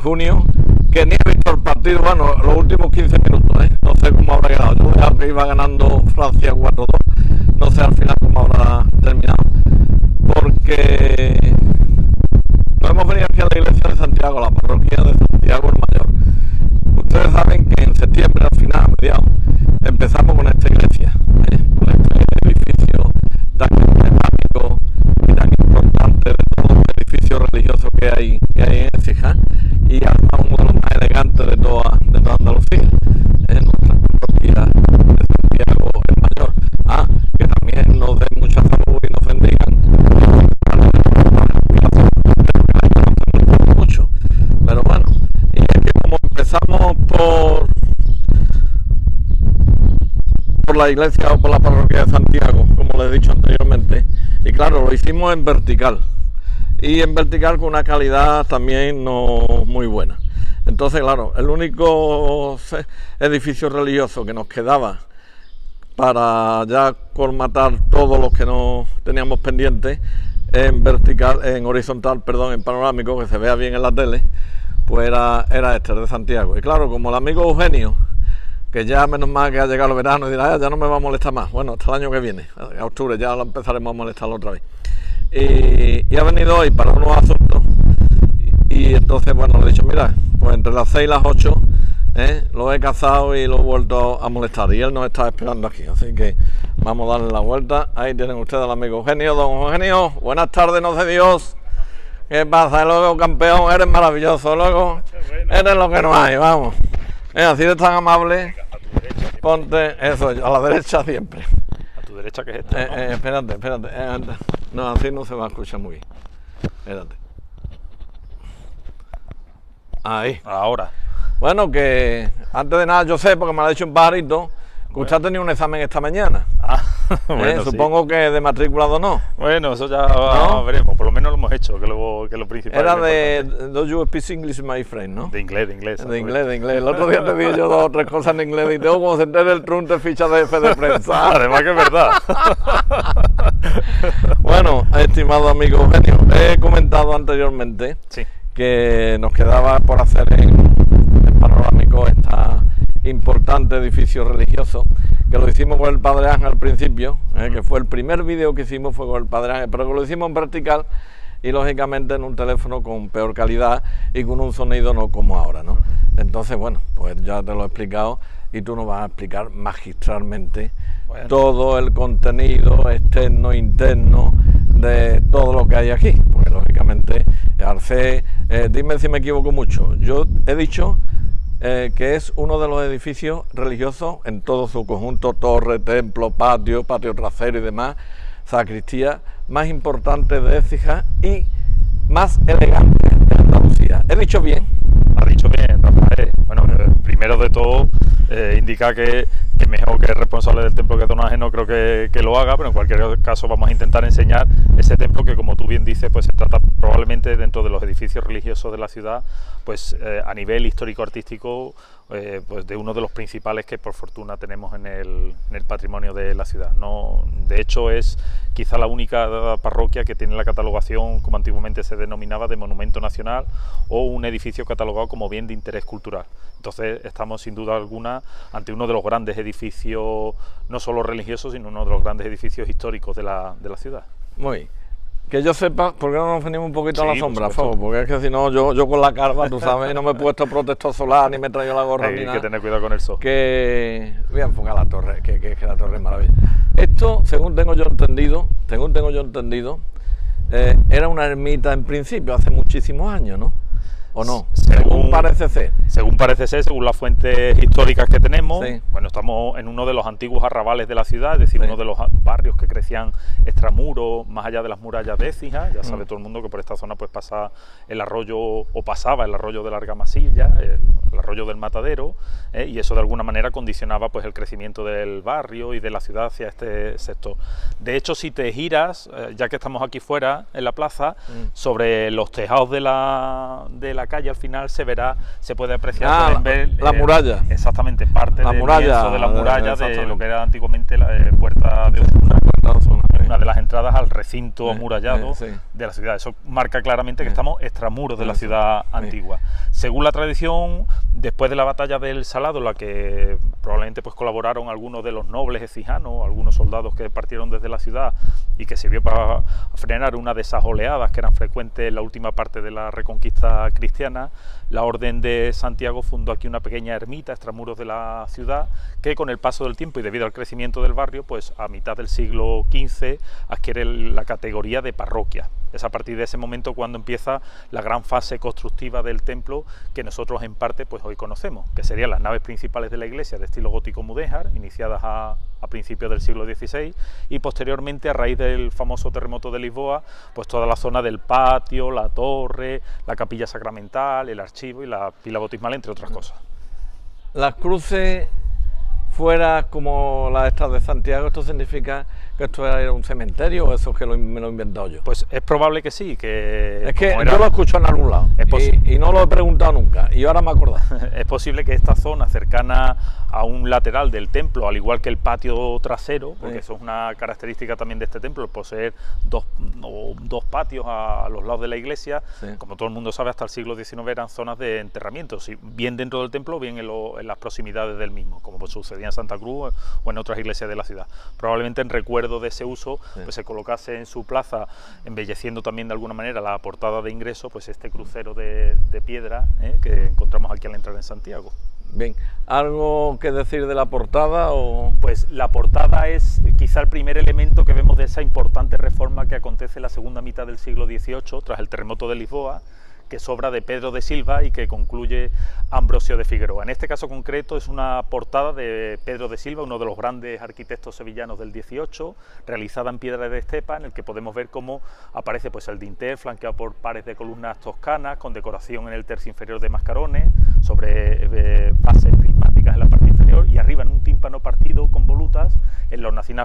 junio, que ni he visto el partido, bueno, los últimos 15 minutos, no sé cómo habrá quedado. Yo veía que iba ganando Francia 4-2, no sé al final cómo habrá terminado, porque no hemos venido aquí a la iglesia de Santiago, la parroquia de Santiago el Mayor. Ustedes saben que en septiembre, al final, a mediados, empezamos con esta iglesia, con este edificio tan emblemático y tan importante de todos los edificios religiosos que hay en Écija, y además uno de los más elegantes de toda Andalucía, nuestra parroquia de Santiago el Mayor. Que también nos den mucha salud y nos bendigan. Mucho, pero bueno, y es que como empezamos por la iglesia o por la parroquia de Santiago, como les he dicho anteriormente, y claro, lo hicimos en vertical, y en vertical con una calidad también no muy buena. Entonces, claro, el único edificio religioso que nos quedaba para ya colmatar todos los que no teníamos pendientes en horizontal, en panorámico, que se vea bien en la tele, pues era este, de Santiago. Y claro, como el amigo Eugenio, que ya menos mal que ha llegado el verano y dirá, ya no me va a molestar más, bueno, hasta el año que viene, en octubre ya lo empezaremos a molestarlo otra vez. Y ha venido hoy para unos asuntos, y entonces, bueno, le he dicho, mira, pues entre las 6 y las 8, lo he cazado y lo he vuelto a molestar, y él nos está esperando aquí, así que vamos a darle la vuelta. Ahí tienen ustedes al amigo Eugenio. Don Eugenio, buenas tardes, no sé Dios. ¿Qué pasa? Luego, campeón, eres maravilloso, luego eres lo que no hay, vamos. Así de tan amable, ponte eso, a la derecha siempre. ¿A tu derecha qué es esta? Espérate. No, así no se va a escuchar muy bien. Espérate. Ahí. Ahora. Bueno, que antes de nada yo sé, porque me lo ha dicho un pajarito, que usted ha tenido un examen esta mañana. Bueno, supongo sí. que de matriculado no. Bueno, eso ya ¿no? Veremos, por lo menos lo hemos hecho, que es lo principal. Era de Do you speak English, my friend, ¿no? De inglés. De inglés. El otro día te dije yo 2 o 3 cosas en inglés y tengo como se entere el Trump de ficha de jefe de prensa. Además que es verdad. Bueno, estimado amigo Eugenio, he comentado anteriormente que nos quedaba por hacer en panorámico esta importante edificio religioso, que lo hicimos con el Padre Ángel al principio, que fue el primer vídeo que hicimos fue con el Padre Ángel, pero que lo hicimos en vertical y lógicamente en un teléfono con peor calidad y con un sonido no como ahora, ¿no? Entonces, bueno, pues ya te lo he explicado y tú nos vas a explicar magistralmente todo el contenido externo, interno de todo lo que hay aquí, porque lógicamente Arce, dime si me equivoco mucho, yo he dicho que es uno de los edificios religiosos en todo su conjunto, torre, templo, patio trasero y demás, sacristía, más importante de Écija y más elegante de Andalucía. ¿He dicho bien? Ha dicho bien, Rafael. Bueno, primero de todo, indica que mejor que el responsable del templo que Donaje no creo que lo haga, pero en cualquier caso vamos a intentar enseñar ese templo que, como tú bien dices, pues se trata probablemente dentro de los edificios religiosos de la ciudad, pues a nivel histórico-artístico, pues de uno de los principales que por fortuna tenemos en el patrimonio de la ciudad. No, de hecho es quizá la única parroquia que tiene la catalogación, como antiguamente se denominaba, de monumento nacional o un edificio catalogado como bien de interés cultural. Entonces estamos sin duda alguna ante uno de los grandes edificios, no solo religiosos, sino uno de los grandes edificios históricos de la ciudad. Muy bien. Que yo sepa, ¿por qué no nos venimos un poquito a la sombra, por favor? Porque es que si no, yo con la calva, tú sabes, no me he puesto protector solar, ni me he traído la gorra, ni nada. Hay que tener cuidado con el sol. Que voy a enfocar la torre, que la torre es maravillosa. Esto, según tengo yo entendido, era una ermita en principio, hace muchísimos años, ¿no? ¿O no? Según parece ser. Según parece ser, según las fuentes históricas que tenemos, sí. Bueno, estamos en uno de los antiguos arrabales de la ciudad, es decir, uno de los barrios que crecían extramuros, más allá de las murallas de Écija. Ya sabe todo el mundo que por esta zona pues pasa el arroyo, o pasaba el arroyo de la Argamasilla, el arroyo del Matadero, y eso de alguna manera condicionaba pues el crecimiento del barrio y de la ciudad hacia este sector. De hecho, si te giras, ya que estamos aquí fuera, en la plaza, sobre los tejados de la calle, al final se puede apreciar, pueden ver la muralla. Exactamente, parte del lienzo de la muralla de lo que era antiguamente la puerta de Osuna, una de las entradas al recinto amurallado de la ciudad. Eso marca claramente que estamos extramuros de la ciudad antigua. Según la tradición, después de la batalla del Salado, en la que probablemente pues colaboraron algunos de los nobles ecijanos, algunos soldados que partieron desde la ciudad y que sirvió para frenar una de esas oleadas que eran frecuentes en la última parte de la reconquista cristiana, la Orden de Santiago fundó aquí una pequeña ermita extramuros de la ciudad que con el paso del tiempo y debido al crecimiento del barrio, pues a mitad del siglo XV adquiere la categoría de parroquia. Es a partir de ese momento cuando empieza la gran fase constructiva del templo que nosotros en parte pues hoy conocemos, que serían las naves principales de la iglesia de estilo gótico mudéjar, iniciadas a principios del siglo XVI, y posteriormente, a raíz del famoso terremoto de Lisboa, pues toda la zona del patio, la torre, la capilla sacramental, el archivo y la pila bautismal, entre otras cosas. Las cruces fuera como las estas de Santiago, ¿esto significa que esto era un cementerio o eso es que me lo he inventado yo? Pues es probable que sí, que... Es que yo lo he escuchado en algún lado y no lo he preguntado nunca y ahora me acuerdo. Es posible que esta zona cercana a un lateral del templo, al igual que el patio trasero, porque eso es una característica también de este templo, el poseer dos patios a los lados de la iglesia, como todo el mundo sabe, hasta el siglo XIX eran zonas de enterramiento, bien dentro del templo o bien en las proximidades del mismo, como pues sucedía en Santa Cruz o en otras iglesias de la ciudad. Probablemente en recuerdo de ese uso pues se colocase en su plaza, embelleciendo también de alguna manera la portada de ingreso, pues este crucero de piedra que encontramos aquí al entrar en Santiago. Bien, ¿algo que decir de la portada? Pues la portada es quizá el primer elemento que vemos de esa importante reforma que acontece en la segunda mitad del siglo XVIII, tras el terremoto de Lisboa, que es obra de Pedro de Silva y que concluye Ambrosio de Figueroa. En este caso concreto es una portada de Pedro de Silva, uno de los grandes arquitectos sevillanos del XVIII, realizada en piedra de estepa, en el que podemos ver cómo aparece pues el dintel flanqueado por pares de columnas toscanas, con decoración en el tercio inferior de mascarones, sobre bases prismáticas en la parte inferior, y arriba en un tímpano partido con volutas, en la hornacina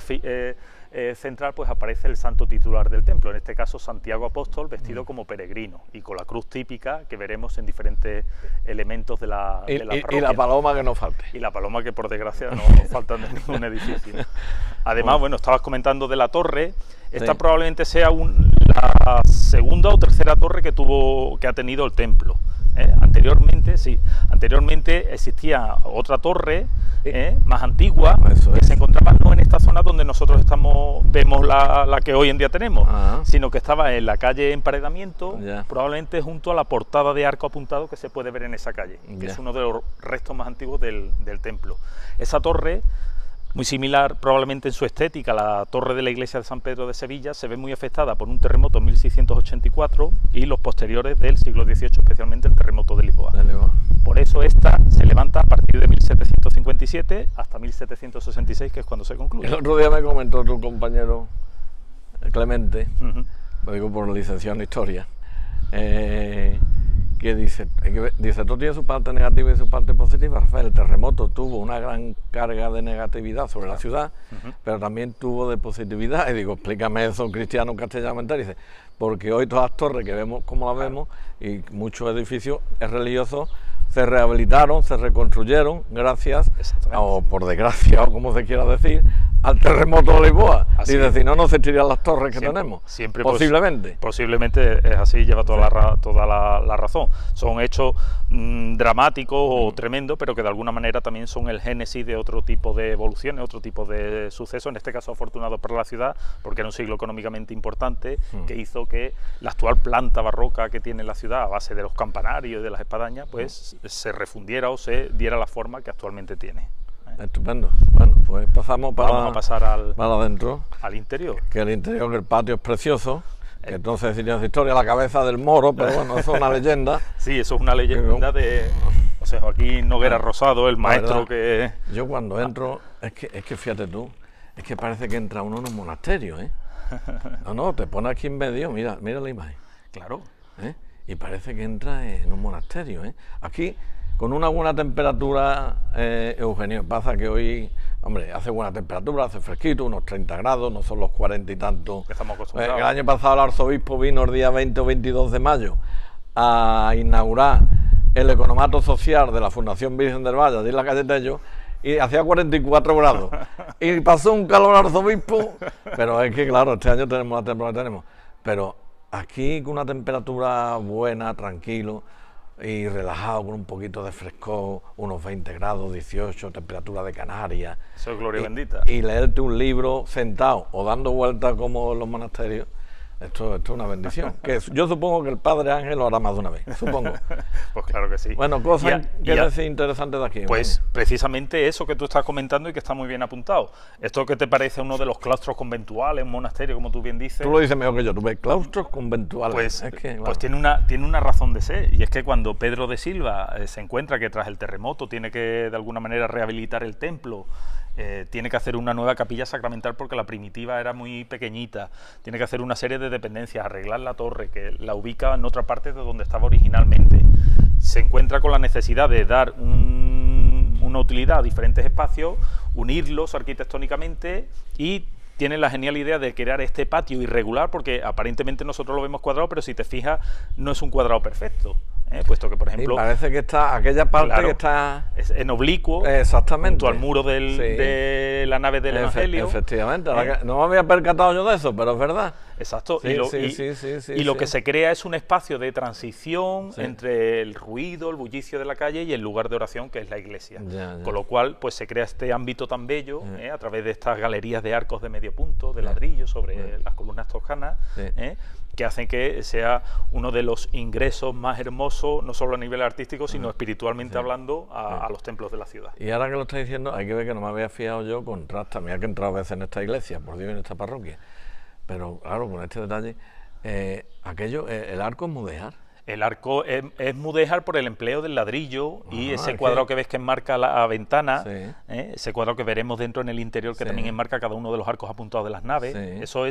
central pues aparece el santo titular del templo, en este caso Santiago Apóstol, vestido como peregrino y con la cruz típica que veremos en diferentes elementos de la parroquia. Y la paloma que no falte. Y la paloma que por desgracia no falta en ningún edificio. Además, bueno, estabas comentando de la torre. Esta probablemente sea la segunda o tercera torre que ha tenido el templo. Anteriormente existía otra torre más antigua, que se encontraba no en esta zona donde nosotros vemos la que hoy en día tenemos, sino que estaba en la calle Emparedamiento, probablemente junto a la portada de arco apuntado que se puede ver en esa calle, que es uno de los restos más antiguos del templo. Esa torre, muy similar probablemente en su estética a la torre de la iglesia de San Pedro de Sevilla, se ve muy afectada por un terremoto en 1684 y los posteriores del siglo XVIII, especialmente el terremoto de Lisboa. Por eso esta se levanta a partir de 1757 hasta 1766, que es cuando se concluye. El otro día me comentó tu compañero Clemente, lo digo por licenciado en Historia, que dice, todo tiene su parte negativa y su parte positiva. Rafael, el terremoto tuvo una gran carga de negatividad sobre la ciudad, pero también tuvo de positividad. Y digo, explícame eso, cristiano castellano. Dice, porque hoy todas las torres que vemos como las vemos y muchos edificios religiosos se rehabilitaron, se reconstruyeron gracias, o por desgracia, o como se quiera decir, al terremoto de Lisboa. Y decir, no se tiran las torres que tenemos. Siempre posiblemente. Posiblemente es así, lleva toda la razón. Son hechos dramáticos o tremendos, pero que de alguna manera también son el génesis de otro tipo de evoluciones, otro tipo de sucesos, en este caso afortunado para la ciudad, porque era un siglo económicamente importante, que hizo que la actual planta barroca que tiene la ciudad, a base de los campanarios y de las espadañas, pues se refundiera o se diera la forma que actualmente tiene. Estupendo. Bueno, pues vamos a pasar para adentro, al interior. Que el interior, que el patio es precioso, que entonces diría esa historia, la cabeza del moro, pero bueno, eso es una leyenda. Sí, eso es una leyenda de José Joaquín Noguera Rosado, el maestro que... Yo cuando entro, es que fíjate tú, es que parece que entra uno en un monasterio, No, te pone aquí en medio, mira la imagen. Claro. Y parece que entra en un monasterio, Aquí, con una buena temperatura, Eugenio, pasa que hoy, hombre, hace buena temperatura, hace fresquito, unos 30 grados, no son los 40 y tanto. Estamos acostumbrados. El año pasado el arzobispo vino el día 20 o 22 de mayo a inaugurar el economato social de la Fundación Virgen del Valle, allí en la calle Tello, y hacía 44 grados. Y pasó un calor arzobispo, pero es que claro, este año tenemos la temporada que tenemos. Pero aquí con una temperatura buena, tranquilo, y relajado con un poquito de frescor, unos 20 grados, 18, temperatura de Canarias. Eso es gloria bendita. Y leerte un libro sentado o dando vueltas como en los monasterios, esto es una bendición. Que yo supongo que el Padre Ángel lo hará más de una vez, supongo. Pues claro que sí. Bueno, cosas que decir interesantes de aquí. Pues precisamente eso que tú estás comentando y que está muy bien apuntado. Esto que te parece uno de los claustros conventuales, un monasterio, como tú bien dices. Tú lo dices mejor que yo, tú ves claustros conventuales. Pues, es que, claro, pues tiene una razón de ser, y es que cuando Pedro de Silva se encuentra que tras el terremoto tiene que de alguna manera rehabilitar el templo, tiene que hacer una nueva capilla sacramental porque la primitiva era muy pequeñita, tiene que hacer una serie de dependencias, arreglar la torre que la ubica en otra parte de donde estaba originalmente, se encuentra con la necesidad de dar una utilidad a diferentes espacios, unirlos arquitectónicamente, y tiene la genial idea de crear este patio irregular, porque aparentemente nosotros lo vemos cuadrado, pero si te fijas no es un cuadrado perfecto, puesto que, por ejemplo, y parece que está aquella parte, claro, que está en oblicuo, exactamente, junto al muro de la nave del Evangelio. Efectivamente, no me había percatado yo de eso, pero es verdad. Exacto, sí, y lo que se crea es un espacio de transición entre el ruido, el bullicio de la calle y el lugar de oración, que es la iglesia. Con lo cual, pues se crea este ámbito tan bello, a través de estas galerías de arcos de medio punto, de ladrillo, sobre las columnas toscanas, que hacen que sea uno de los ingresos más hermosos, no solo a nivel artístico, sino espiritualmente hablando, a los templos de la ciudad. Y ahora que lo estáis diciendo, hay que ver que no me había fijado yo, contrasta, mira que he entrado a veces en esta iglesia, por Dios, en esta parroquia, pero claro, con este detalle, el arco es mudéjar. El arco es mudéjar por el empleo del ladrillo y ese cuadrado que ves que enmarca la ventana, ese cuadrado que veremos dentro en el interior que también enmarca cada uno de los arcos apuntados de las naves, eso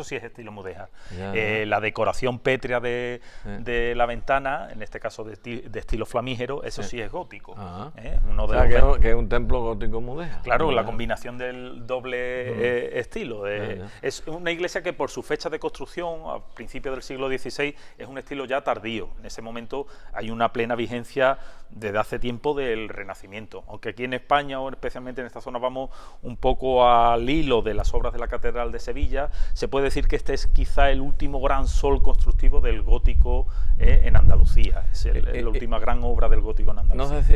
sí es estilo mudéjar. La decoración pétrea de la ventana, en este caso de estilo flamígero, eso sí es gótico. Que es un templo gótico mudéjar. Claro, la combinación del doble estilo. Es una iglesia que por su fecha de construcción, a principios del siglo XVI, es un estilo ya tardío. En ese momento hay una plena vigencia desde hace tiempo del Renacimiento, aunque aquí en España, o especialmente en esta zona, vamos un poco al hilo de las obras de la Catedral de Sevilla. Se puede decir que este es quizá el último gran sol constructivo del gótico en Andalucía, es la última gran obra del gótico en Andalucía. No sé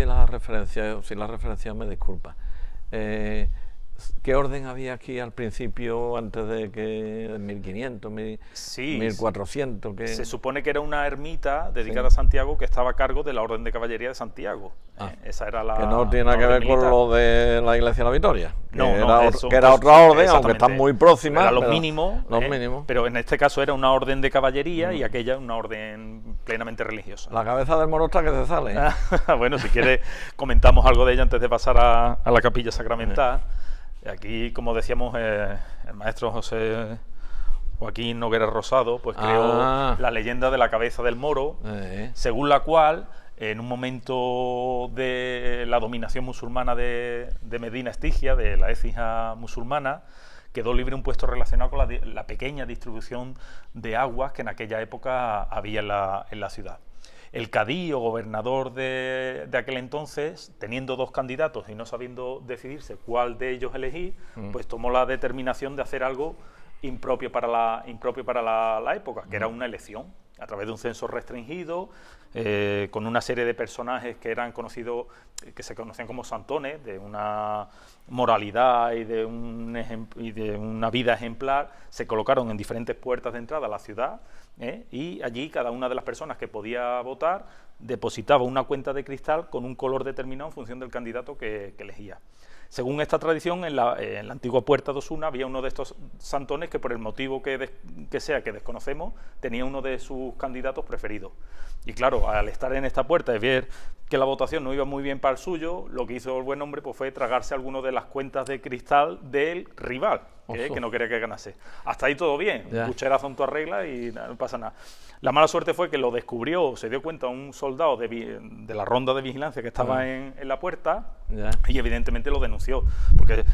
si la referencia me disculpa. ¿Qué orden había aquí al principio, antes de que 1500, 1400? Se supone que era una ermita dedicada a Santiago, que estaba a cargo de la Orden de Caballería de Santiago. Esa era que no tiene nada que ver militar con lo de la Iglesia de la Victoria, que era otra orden, aunque están muy próximas. Era los mínimos, pero en este caso era una orden de caballería y aquella una orden plenamente religiosa. La cabeza del moro está que se sale. Bueno, si quieres comentamos algo de ella antes de pasar a la capilla sacramental. Aquí, como decíamos, el maestro José Joaquín Noguera Rosado pues creó la leyenda de la cabeza del moro, según la cual, en un momento de la dominación musulmana de Medina Estigia, de la Écija musulmana, quedó libre un puesto relacionado con la pequeña distribución de aguas que en aquella época había en la ciudad. El cadí o gobernador de aquel entonces, teniendo dos candidatos y no sabiendo decidirse cuál de ellos elegir, pues tomó la determinación de hacer algo impropio para la época, que era una elección, a través de un censo restringido, con una serie de personajes que eran conocidos, que se conocían como santones, de una moralidad y de una vida ejemplar, se colocaron en diferentes puertas de entrada a la ciudad, y allí cada una de las personas que podía votar depositaba una cuenta de cristal con un color determinado en función del candidato que elegía. Según esta tradición, en la antigua puerta de Osuna había uno de estos santones que, por el motivo que sea que desconocemos, tenía uno de sus candidatos preferidos. Y claro, al estar en esta puerta y ver que la votación no iba muy bien para el suyo, lo que hizo el buen hombre pues fue tragarse alguno de las cuentas de cristal del rival, que no quería que ganase. Hasta ahí todo bien, un cucharazo en tu arregla y no pasa nada. La mala suerte fue que lo descubrió, se dio cuenta un soldado de la ronda de vigilancia que estaba en la puerta, y evidentemente lo denunció, porque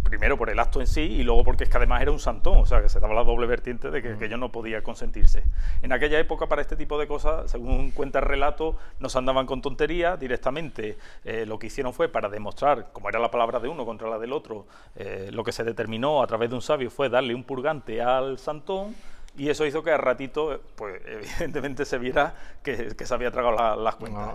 primero por el acto en sí y luego porque es que además era un santón, o sea que se daba la doble vertiente de que ello no podía consentirse. En aquella época, para este tipo de cosas, según cuenta el relato, no se andaban con tonterías directamente. Lo que hicieron fue, para demostrar cómo era la palabra de uno contra la del otro, lo que se determinó a través de un sabio fue darle un purgante al santón, Y eso hizo que a ratito, pues evidentemente se viera que se había tragado las cuentas.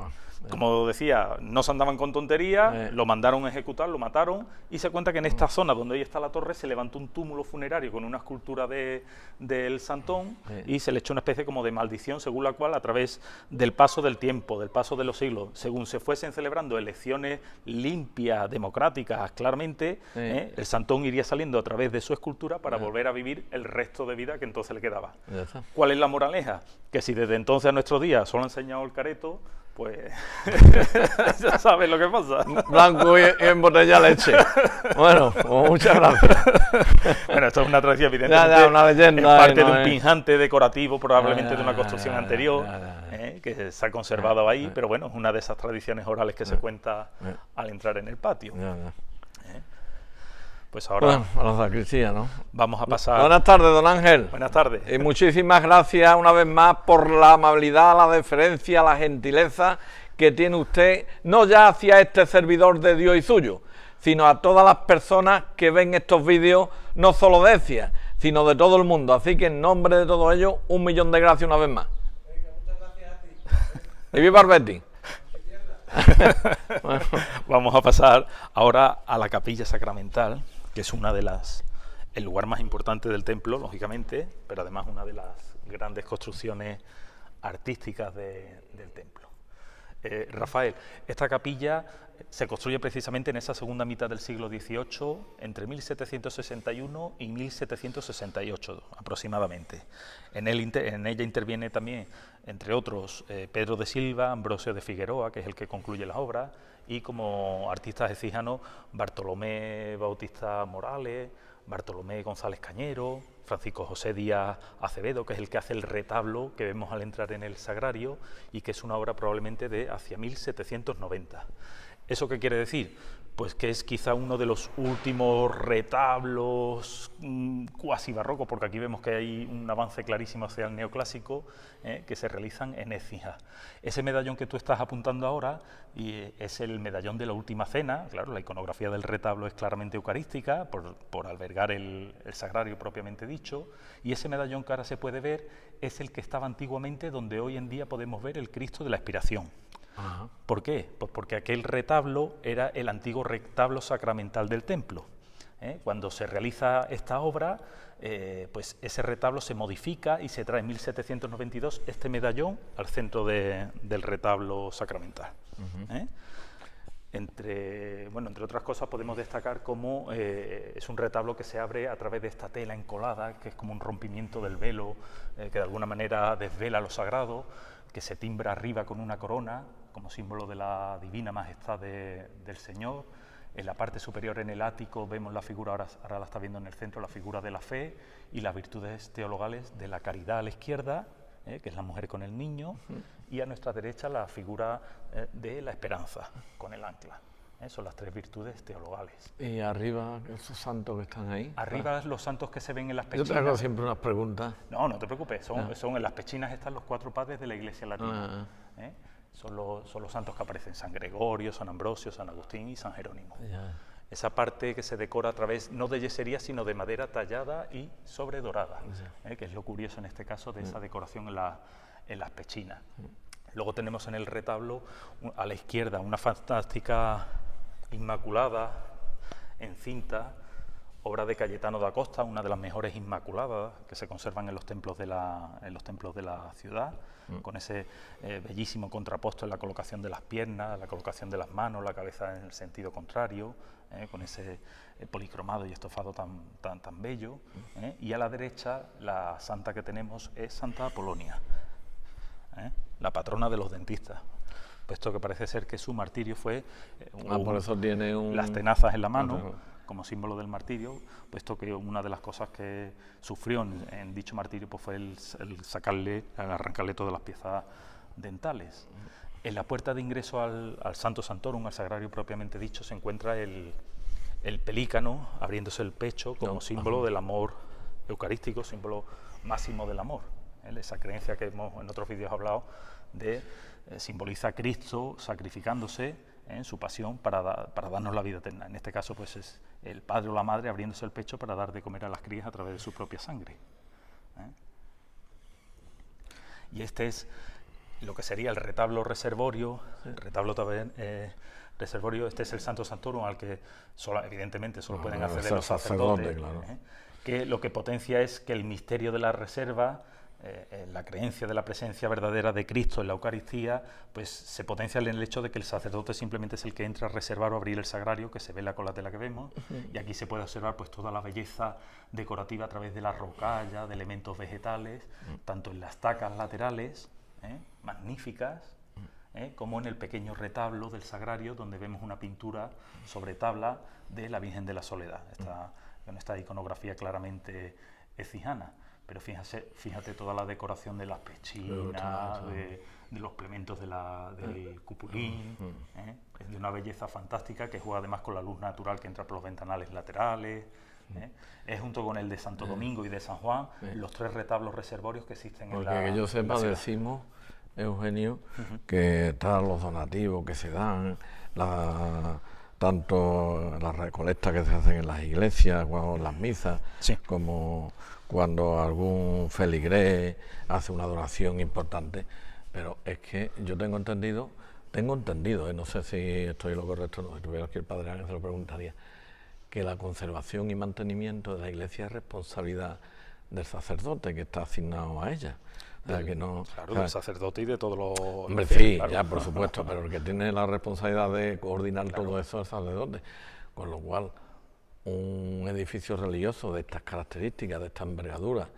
Como decía, no se andaban con tonterías, lo mandaron a ejecutar, lo mataron, y se cuenta que en esta zona donde hoy está la torre se levantó un túmulo funerario con una escultura del Santón, y se le echó una especie como de maldición, según la cual, a través del paso del tiempo, del paso de los siglos, según se fuesen celebrando elecciones limpias, democráticas, claramente, el Santón iría saliendo a través de su escultura para volver a vivir el resto de vida que entonces le quedaba. ¿Cuál es la moraleja? Que si desde entonces a nuestros días solo ha enseñado el careto, pues ya sabes lo que pasa. Blanco y en botella leche. Bueno, pues muchas gracias. Bueno, esto es una tradición, evidentemente, una leyenda, en parte de un pinjante decorativo, probablemente de una construcción anterior, que se ha conservado ahí, pero bueno, es una de esas tradiciones orales que se cuenta al entrar en el patio. Pues ahora bueno, a la sacristía, ¿no? Vamos a pasar... Buenas tardes, don Ángel. Buenas tardes. Y muchísimas gracias una vez más por la amabilidad, la deferencia, la gentileza que tiene usted, no ya hacia este servidor de Dios y suyo, sino a todas las personas que ven estos vídeos, no solo de ECIA, sino de todo el mundo. Así que en nombre de todos ellos, 1.000.000 de gracias una vez más. Venga, muchas gracias a ti. Y viva el Betis. Bueno. Vamos a pasar ahora a la capilla sacramental, que es el lugar más importante del templo, lógicamente, pero además una de las grandes construcciones artísticas del templo. Rafael, esta capilla se construye precisamente en esa segunda mitad del siglo XVIII, entre 1761 y 1768 aproximadamente. En ella interviene también, entre otros, Pedro de Silva, Ambrosio de Figueroa, que es el que concluye la obra, y como artistas ecijanos, Bartolomé Bautista Morales, Bartolomé González Cañero, Francisco José Díaz Acevedo, que es el que hace el retablo que vemos al entrar en el sagrario, y que es una obra probablemente de hacia 1790. ¿Eso qué quiere decir? Pues que es quizá uno de los últimos retablos cuasi barrocos, porque aquí vemos que hay un avance clarísimo hacia el neoclásico, que se realizan en Écija. Ese medallón que tú estás apuntando ahora es el medallón de la Última Cena. Claro, la iconografía del retablo es claramente eucarística, por albergar el sagrario propiamente dicho, y ese medallón que ahora se puede ver es el que estaba antiguamente donde hoy en día podemos ver el Cristo de la Expiración. Ajá. ¿Por qué? Pues porque aquel retablo era el antiguo retablo sacramental del templo. Cuando se realiza esta obra, pues ese retablo se modifica y se trae en 1792 este medallón al centro del retablo sacramental. Entre otras cosas podemos destacar cómo es un retablo que se abre a través de esta tela encolada, que es como un rompimiento del velo, que de alguna manera desvela lo sagrado, que se timbra arriba con una corona, como símbolo de la divina majestad del Señor. En la parte superior, en el ático, vemos la figura, ahora la está viendo en el centro, la figura de la fe y las virtudes teologales de la caridad a la izquierda, que es la mujer con el niño, y a nuestra derecha la figura de la esperanza, con el ancla. Son las tres virtudes teologales. Y arriba, esos santos que están ahí. Arriba los santos que se ven en las pechinas. Yo te hago siempre unas preguntas. No, no te preocupes, son en las pechinas están los cuatro padres de la Iglesia latina. Son los santos que aparecen: San Gregorio, San Ambrosio, San Agustín y San Jerónimo. Esa parte que se decora a través, no de yesería, sino de madera tallada y sobredorada, que es lo curioso en este caso de esa decoración en las pechinas. Luego tenemos en el retablo, a la izquierda, una fantástica Inmaculada en cinta, obra de Cayetano da Costa, una de las mejores Inmaculadas que se conservan en los templos de la ciudad, con ese bellísimo contraposto en la colocación de las piernas, la colocación de las manos, la cabeza en el sentido contrario, con ese policromado y estofado tan bello. Y a la derecha, la santa que tenemos es Santa Apolonia, la patrona de los dentistas, puesto que parece ser que su martirio fue por eso tiene las tenazas en la mano, como símbolo del martirio, puesto que una de las cosas que sufrió en dicho martirio pues fue el arrancarle todas las piezas dentales. En la puerta de ingreso al Santo Santorum, al sagrario propiamente dicho, se encuentra el pelícano abriéndose el pecho como símbolo del amor eucarístico, símbolo máximo del amor. Esa creencia que hemos en otros vídeos hablado de simboliza a Cristo sacrificándose en su pasión para darnos la vida eterna. En este caso pues es el padre o la madre abriéndose el pecho para dar de comer a las crías a través de su propia sangre. Y este es lo que sería el retablo reservorio, reservorio. Este es el Santo Sanctorum al que evidentemente solo pueden acceder los sacerdotes, claro. Que lo que potencia es que el misterio de la reserva, la creencia de la presencia verdadera de Cristo en la Eucaristía, pues se potencia en el hecho de que el sacerdote simplemente es el que entra a reservar o abrir el sagrario, que se vela con la tela que vemos, y aquí se puede observar pues toda la belleza decorativa a través de la rocalla, de elementos vegetales, tanto en las tacas laterales, magníficas, como en el pequeño retablo del sagrario, donde vemos una pintura sobre tabla de la Virgen de la Soledad. Esta iconografía claramente ecijana. Pero fíjate toda la decoración de las pechinas, de los plementos del cupulín, es de una belleza fantástica que juega además con la luz natural que entra por los ventanales laterales. Es junto con el de Santo Domingo y de San Juan los 3 retablos reservorios que existen en la ciudad. Porque que yo sepa, decimos, Eugenio, que están los donativos que se dan, tanto las recolectas que se hacen en las iglesias o en las misas, como cuando algún feligrés hace una donación importante. Pero es que yo tengo entendido, no sé si estoy lo correcto o no, si tuviera aquí el padre Ángel se lo preguntaría, que la conservación y mantenimiento de la iglesia es responsabilidad del sacerdote que está asignado a ella. O sea, que no, claro, del sacerdote y de todos los... Hombre, sí, claro. Ya, por supuesto, pero el que tiene la responsabilidad de coordinar todo eso es el sacerdote. Con lo cual, un edificio religioso de estas características, de esta envergadura,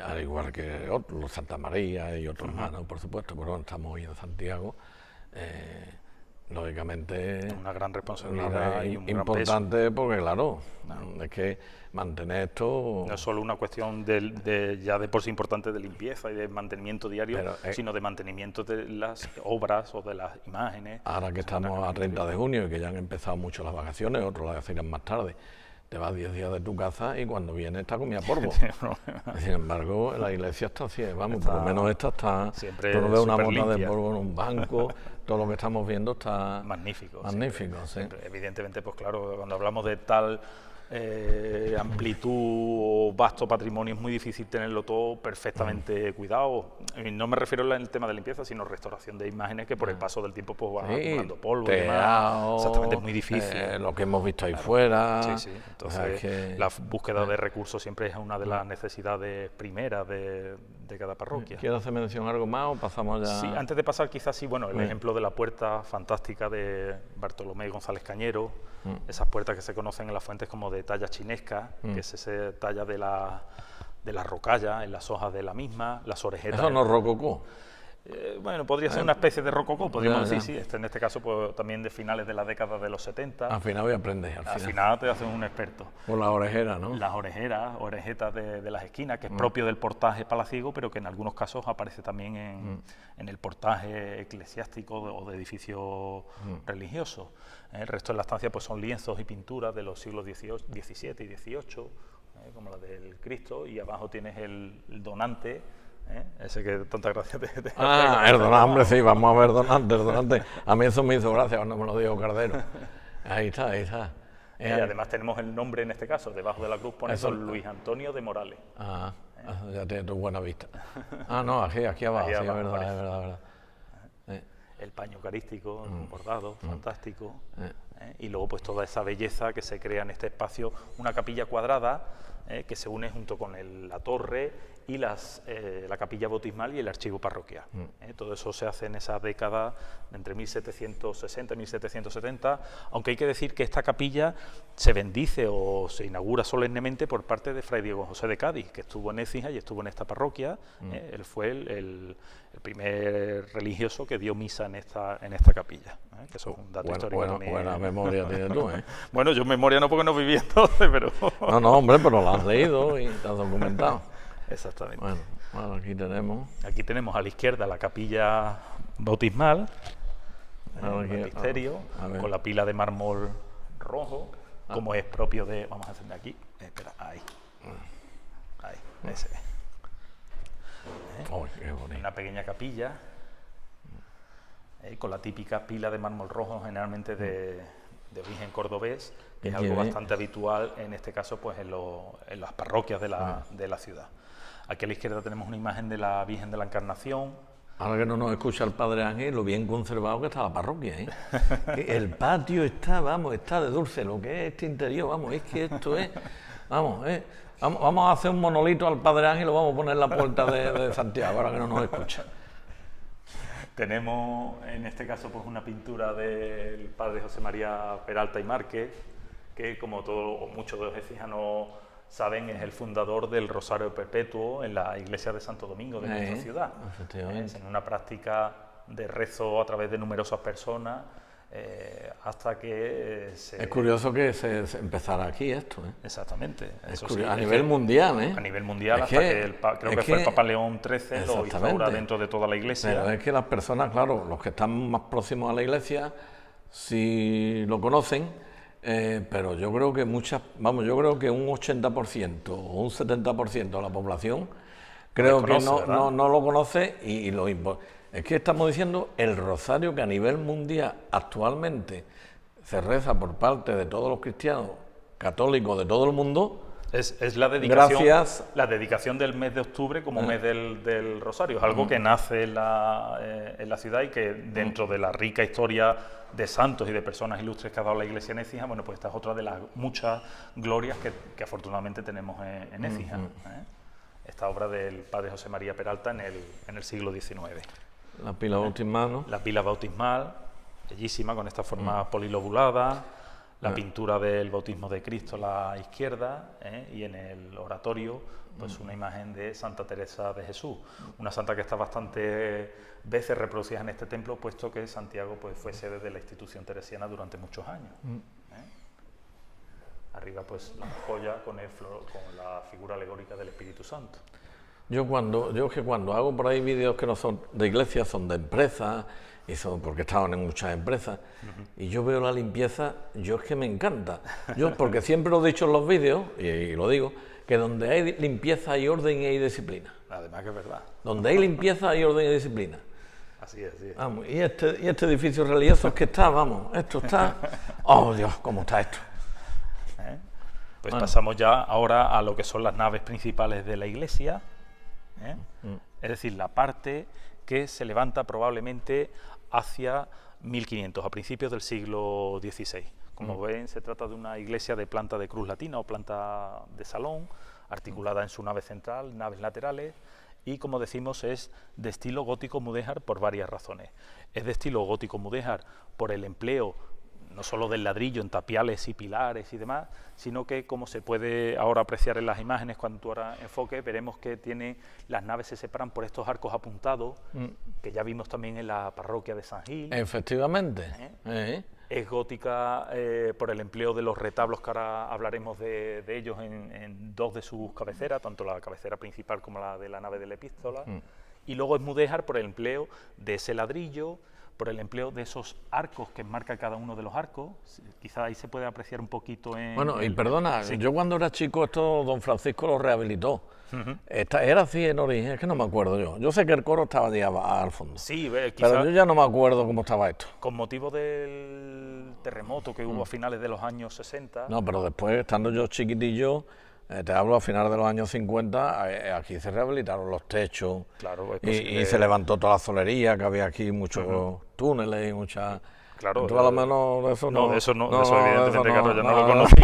al igual que otros, los Santa María y otros más, ¿no? Por supuesto, pero bueno, estamos hoy en Santiago, lógicamente... Una gran responsabilidad y un importante gran peso. Porque, claro, es que mantener esto... No es solo una cuestión ya de por sí importante de limpieza y de mantenimiento diario, sino de mantenimiento de las obras o de las imágenes. Ahora que estamos a 30 de junio y que ya han empezado mucho las vacaciones, otros las irán más tarde, te vas 10 días de tu casa y cuando vienes está comida polvo. Sin embargo, la iglesia está así, vamos, por lo menos esta está... Tú no ves una mota limpia de polvo en un banco, todo lo que estamos viendo está... Magnífico. Sí. Evidentemente, pues claro, cuando hablamos de tal amplitud o vasto patrimonio es muy difícil tenerlo todo perfectamente cuidado. Y no me refiero al tema de limpieza, sino restauración de imágenes que por el paso del tiempo pues van acumulando polvo y demás. Exactamente, es muy difícil. Lo que hemos visto ahí fuera. Entonces la búsqueda de recursos siempre es una de las necesidades primeras de cada parroquia. ¿Quieres hacer mención algo más o pasamos ya? Sí, antes de pasar quizás el ejemplo de la puerta fantástica de Bartolomé González Cañero, esas puertas que se conocen en las fuentes como de talla chinesca, que es esa talla de la rocalla en las hojas de la misma, las orejetas... ¿Eso no es rococó? Bueno, podría ser una especie de rococó, podríamos decir, sí. En este caso, pues también de finales de la década de los 70. Al final voy a aprender. Al final te haces un experto. Por las orejeras, ¿no? Las orejetas de las esquinas, que es propio del portaje palaciego, pero que en algunos casos aparece también en el portaje eclesiástico o de edificios religiosos. El resto de la estancia pues son lienzos y pinturas de los siglos XVII y XVIII, como la del Cristo, y abajo tienes el donante. Ese que tanta gracia te el donante, hombre, sí, vamos a ver el donante. A mí eso me hizo gracia cuando me lo dijo Cardero. Ahí está. Y además tenemos el nombre en este caso, debajo de la cruz pone Don Luis Antonio de Morales. Ya tienes tu buena vista. No, aquí abajo, sí, es verdad. El paño eucarístico, bordado, fantástico. Y luego pues toda esa belleza que se crea en este espacio, una capilla cuadrada que se une junto con la torre y la capilla bautismal y el archivo parroquial. Todo eso se hace en esa década entre 1760 y 1770, aunque hay que decir que esta capilla se bendice o se inaugura solemnemente por parte de Fray Diego José de Cádiz, que estuvo en Écija y estuvo en esta parroquia. Él fue el primer religioso que dio misa en esta capilla. Que eso es un dato histórico también. Buena memoria tienes tú, Bueno, yo memoria no porque no viví entonces, pero... No, hombre, pero lo has leído y te has documentado. Exactamente. Bueno, aquí tenemos... Aquí tenemos a la izquierda la capilla bautismal, el baptisterio, con la pila de mármol rojo, como es propio de... Vamos a hacer de aquí. Espera, ahí, ese. Qué bonito. Una pequeña capilla, con la típica pila de mármol rojo, generalmente de origen cordobés, que es algo bastante habitual en este caso pues en las parroquias de la ciudad. Aquí a la izquierda tenemos una imagen de la Virgen de la Encarnación. Ahora que no nos escucha el Padre Ángel, lo bien conservado que está la parroquia, ¿eh? Que el patio está, vamos, está de dulce, lo que es este interior, vamos, es que esto es, vamos, vamos a hacer un monolito al Padre Ángel y lo vamos a poner en la puerta de Santiago, ahora que no nos escucha. Tenemos en este caso pues una pintura del padre José María Peralta y Márquez, que como muchos de los efijanos saben es el fundador del Rosario Perpetuo en la iglesia de Santo Domingo de nuestra ciudad. En una práctica de rezo a través de numerosas personas hasta que Es curioso que se empezara aquí esto, ¿eh? Exactamente. Eso sí, a nivel mundial, ¿eh? A nivel mundial, hasta que creo que fue el Papa León XIII lo instaura dentro de toda la iglesia. Pero es que las personas, claro, los que están más próximos a la iglesia, sí lo conocen, pero yo creo que yo creo que un 80% o un 70% de la población creo que no lo conoce y es que estamos diciendo el rosario que a nivel mundial actualmente se reza por parte de todos los cristianos católicos de todo el mundo. Es la dedicación del mes de octubre como mes del Rosario. Es algo que nace en la ciudad y que dentro de la rica historia de santos y de personas ilustres que ha dado la Iglesia en Écija, bueno, pues esta es otra de las muchas glorias que afortunadamente tenemos en Écija. Esta obra del padre José María Peralta en el siglo XIX. La pila bautismal, ¿no? La pila bautismal, bellísima, con esta forma polilobulada. La pintura del bautismo de Cristo a la izquierda, y en el oratorio pues una imagen de Santa Teresa de Jesús, una santa que está bastante veces reproducida en este templo, puesto que Santiago pues fue sede de la institución teresiana durante muchos años. Arriba pues la joya con la figura alegórica del Espíritu Santo. Yo es que cuando hago por ahí vídeos que no son de iglesias, son de empresas, porque estaban en muchas empresas, y yo veo la limpieza, es que me encanta. Porque siempre lo he dicho en los vídeos, y lo digo, que donde hay limpieza hay orden y hay disciplina. Además que es verdad. Donde hay limpieza hay orden y disciplina. Así es, así es. Vamos, y este edificio religioso es que está, vamos, esto está... ¡Oh, Dios, cómo está esto! Pues pasamos ya ahora a lo que son las naves principales de la iglesia, es decir, la parte que se levanta probablemente hacia 1500, a principios del siglo XVI. Como ven, se trata de una iglesia de planta de cruz latina o planta de salón, articulada en su nave central, naves laterales, y como decimos es de estilo gótico mudéjar por varias razones. Es de estilo gótico mudéjar por el empleo no solo del ladrillo en tapiales y pilares y demás, sino que, como se puede ahora apreciar en las imágenes cuando tú ahora enfoques, veremos que las naves se separan por estos arcos apuntados, que ya vimos también en la parroquia de San Gil. Efectivamente. Es gótica por el empleo de los retablos, que ahora hablaremos de ellos en dos de sus cabeceras, tanto la cabecera principal como la de la nave de la epístola, y luego es mudéjar por el empleo de ese ladrillo, por el empleo de esos arcos que enmarca cada uno de los arcos. Quizá ahí se puede apreciar un poquito en... Bueno, y perdona, yo cuando era chico esto don Francisco lo rehabilitó. Era así en origen, es que no me acuerdo yo. Yo sé que el coro estaba allí al fondo. Sí, pero yo ya no me acuerdo cómo estaba esto. Con motivo del terremoto que hubo a finales de los años 60... No, pero después, estando yo chiquitillo, te hablo a finales de los años 50, aquí se rehabilitaron los techos, claro, y se levantó toda la solería, que había aquí muchos túneles y muchas... Claro, tú a lo menos de eso no... No, de eso evidentemente, Carlos, yo no lo conocí,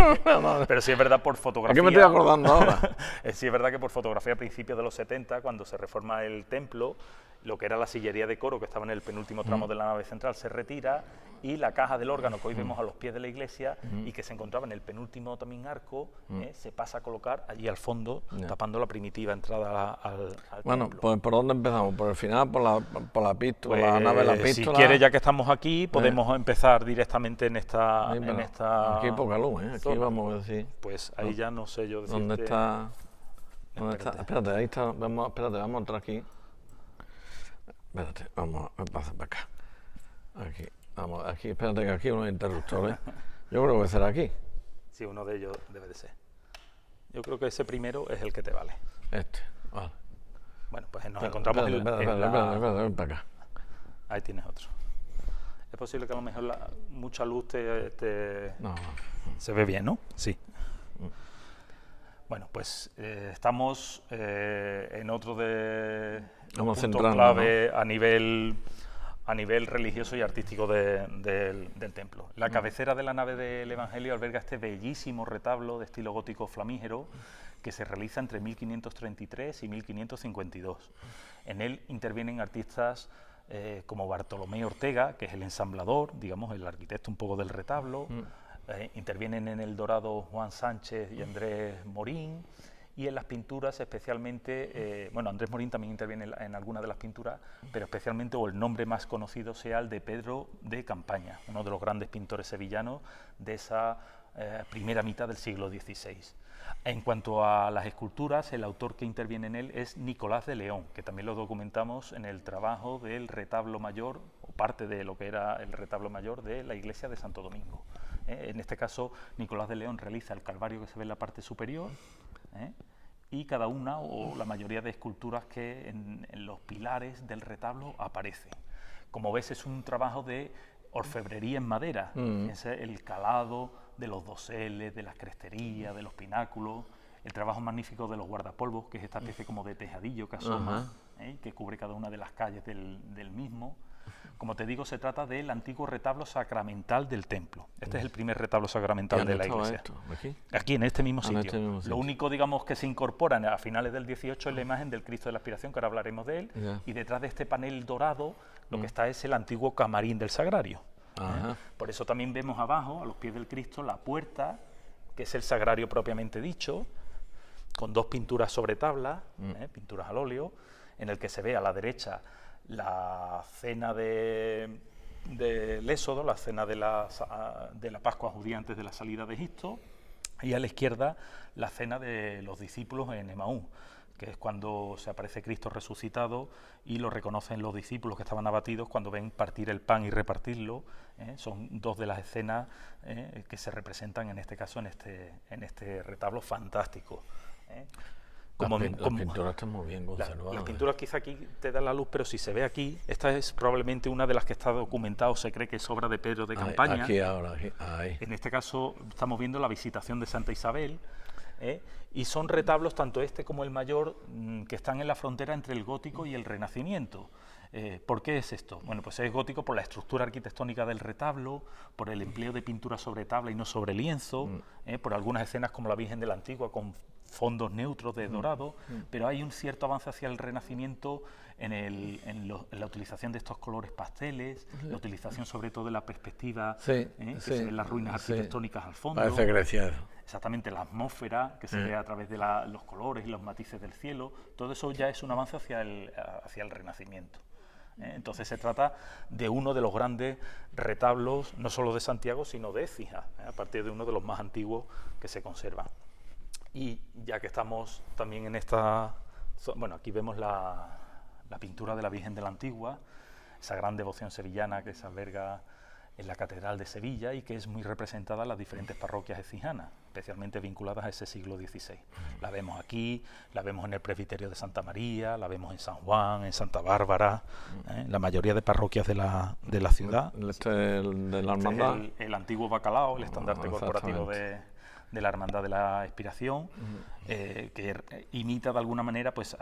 pero sí es verdad por fotografía... ¿A qué me estoy acordando ahora? Sí es verdad que por fotografía a principios de los 70, cuando se reforma el templo, lo que era la sillería de coro, que estaba en el penúltimo tramo de la nave central, se retira, y la caja del órgano que hoy vemos a los pies de la iglesia y que se encontraba en el penúltimo también arco, se pasa a colocar allí al fondo, tapando la primitiva entrada al bueno, templo. Pues ¿por dónde empezamos? ¿Por el final? ¿Por la epístola? Pues, la nave de la epístola? Si quieres, ya que estamos aquí, podemos empezar directamente en esta... Aquí hay poca luz, aquí zona. Vamos a decir... Pues ahí ya no sé yo decirte... ¿Dónde está? Espérate, ahí está, vamos a entrar aquí. Espérate, vamos a pasar para acá. Aquí, espérate que aquí hay unos interruptores. Yo creo que será aquí. Sí, uno de ellos debe de ser. Yo creo que ese primero es el que te vale. Vale. Bueno, pues nos encontramos espérate, ven para acá. Ahí tienes otro. Es posible que a lo mejor mucha luz No. Se ve bien, ¿no? Sí. Bueno, pues estamos en otro de los puntos centrando, clave, ¿no?, a nivel religioso y artístico del templo. La cabecera de la nave del Evangelio alberga este bellísimo retablo de estilo gótico flamígero que se realiza entre 1533 y 1552. En él intervienen artistas como Bartolomé Ortega, que es el ensamblador, digamos, el arquitecto un poco del retablo. Intervienen en el dorado Juan Sánchez y Andrés Morín, y en las pinturas especialmente, bueno, Andrés Morín también interviene en algunas de las pinturas, pero especialmente, o el nombre más conocido sea el de Pedro de Campaña, uno de los grandes pintores sevillanos de esa primera mitad del siglo XVI. En cuanto a las esculturas, el autor que interviene en él es Nicolás de León, que también lo documentamos en el trabajo del retablo mayor, o parte de lo que era el retablo mayor de la iglesia de Santo Domingo. En este caso, Nicolás de León realiza el Calvario que se ve en la parte superior, y cada una o la mayoría de esculturas que en los pilares del retablo aparecen. Como ves, es un trabajo de orfebrería en madera, es el calado de los doseles, de las cresterías, de los pináculos, el trabajo magnífico de los guardapolvos, que es esta especie como de tejadillo que asoma, que cubre cada una de las calles del mismo. Como te digo, se trata del antiguo retablo sacramental del templo. Este es el primer retablo sacramental de la iglesia. Esto? Aquí, en este mismo sitio. Este mismo sitio. Lo único, digamos, que se incorpora a finales del 18 es la imagen del Cristo de la Aspiración, que ahora hablaremos de él, y detrás de este panel dorado lo que está es el antiguo camarín del sagrario. Por eso también vemos abajo, a los pies del Cristo, la puerta, que es el sagrario propiamente dicho, con dos pinturas sobre tabla, pinturas al óleo, en el que se ve a la derecha la cena del Éxodo, la cena de la Pascua judía antes de la salida de Egipto, y a la izquierda la cena de los discípulos en Emaús, que es cuando se aparece Cristo resucitado y lo reconocen los discípulos que estaban abatidos cuando ven partir el pan y repartirlo. Son dos de las escenas que se representan en este caso en este retablo fantástico. Las pinturas están muy bien conservadas. Las pinturas quizá aquí te dan la luz, pero si se ve aquí, esta es probablemente una de las que está documentada, se cree que es obra de Pedro de Campaña. Aquí ahora, ahí. En este caso estamos viendo la visitación de Santa Isabel, y son retablos, tanto este como el mayor, que están en la frontera entre el gótico y el renacimiento. ¿Por qué es esto? Bueno, pues es gótico por la estructura arquitectónica del retablo, por el empleo de pintura sobre tabla y no sobre lienzo, por algunas escenas como la Virgen de la Antigua con fondos neutros de dorado, pero hay un cierto avance hacia el Renacimiento en la utilización de estos colores pasteles, la utilización sobre todo de la perspectiva, que se ven las ruinas arquitectónicas al fondo. Parece Grecia. Exactamente, la atmósfera que se ve a través de los colores y los matices del cielo, todo eso ya es un avance hacia el Renacimiento. Entonces se trata de uno de los grandes retablos, no solo de Santiago, sino de Écija, a partir de uno de los más antiguos que se conservan. Y ya que estamos también en esta... Bueno, aquí vemos la pintura de la Virgen de la Antigua, esa gran devoción sevillana que se alberga en la Catedral de Sevilla y que es muy representada en las diferentes parroquias ecijanas, especialmente vinculadas a ese siglo XVI. La vemos aquí, la vemos en el presbiterio de Santa María, la vemos en San Juan, en Santa Bárbara, la mayoría de parroquias de la ciudad. De la hermandad. El antiguo bacalao, el estandarte corporativo de la Hermandad de la Expiración, que imita de alguna manera pues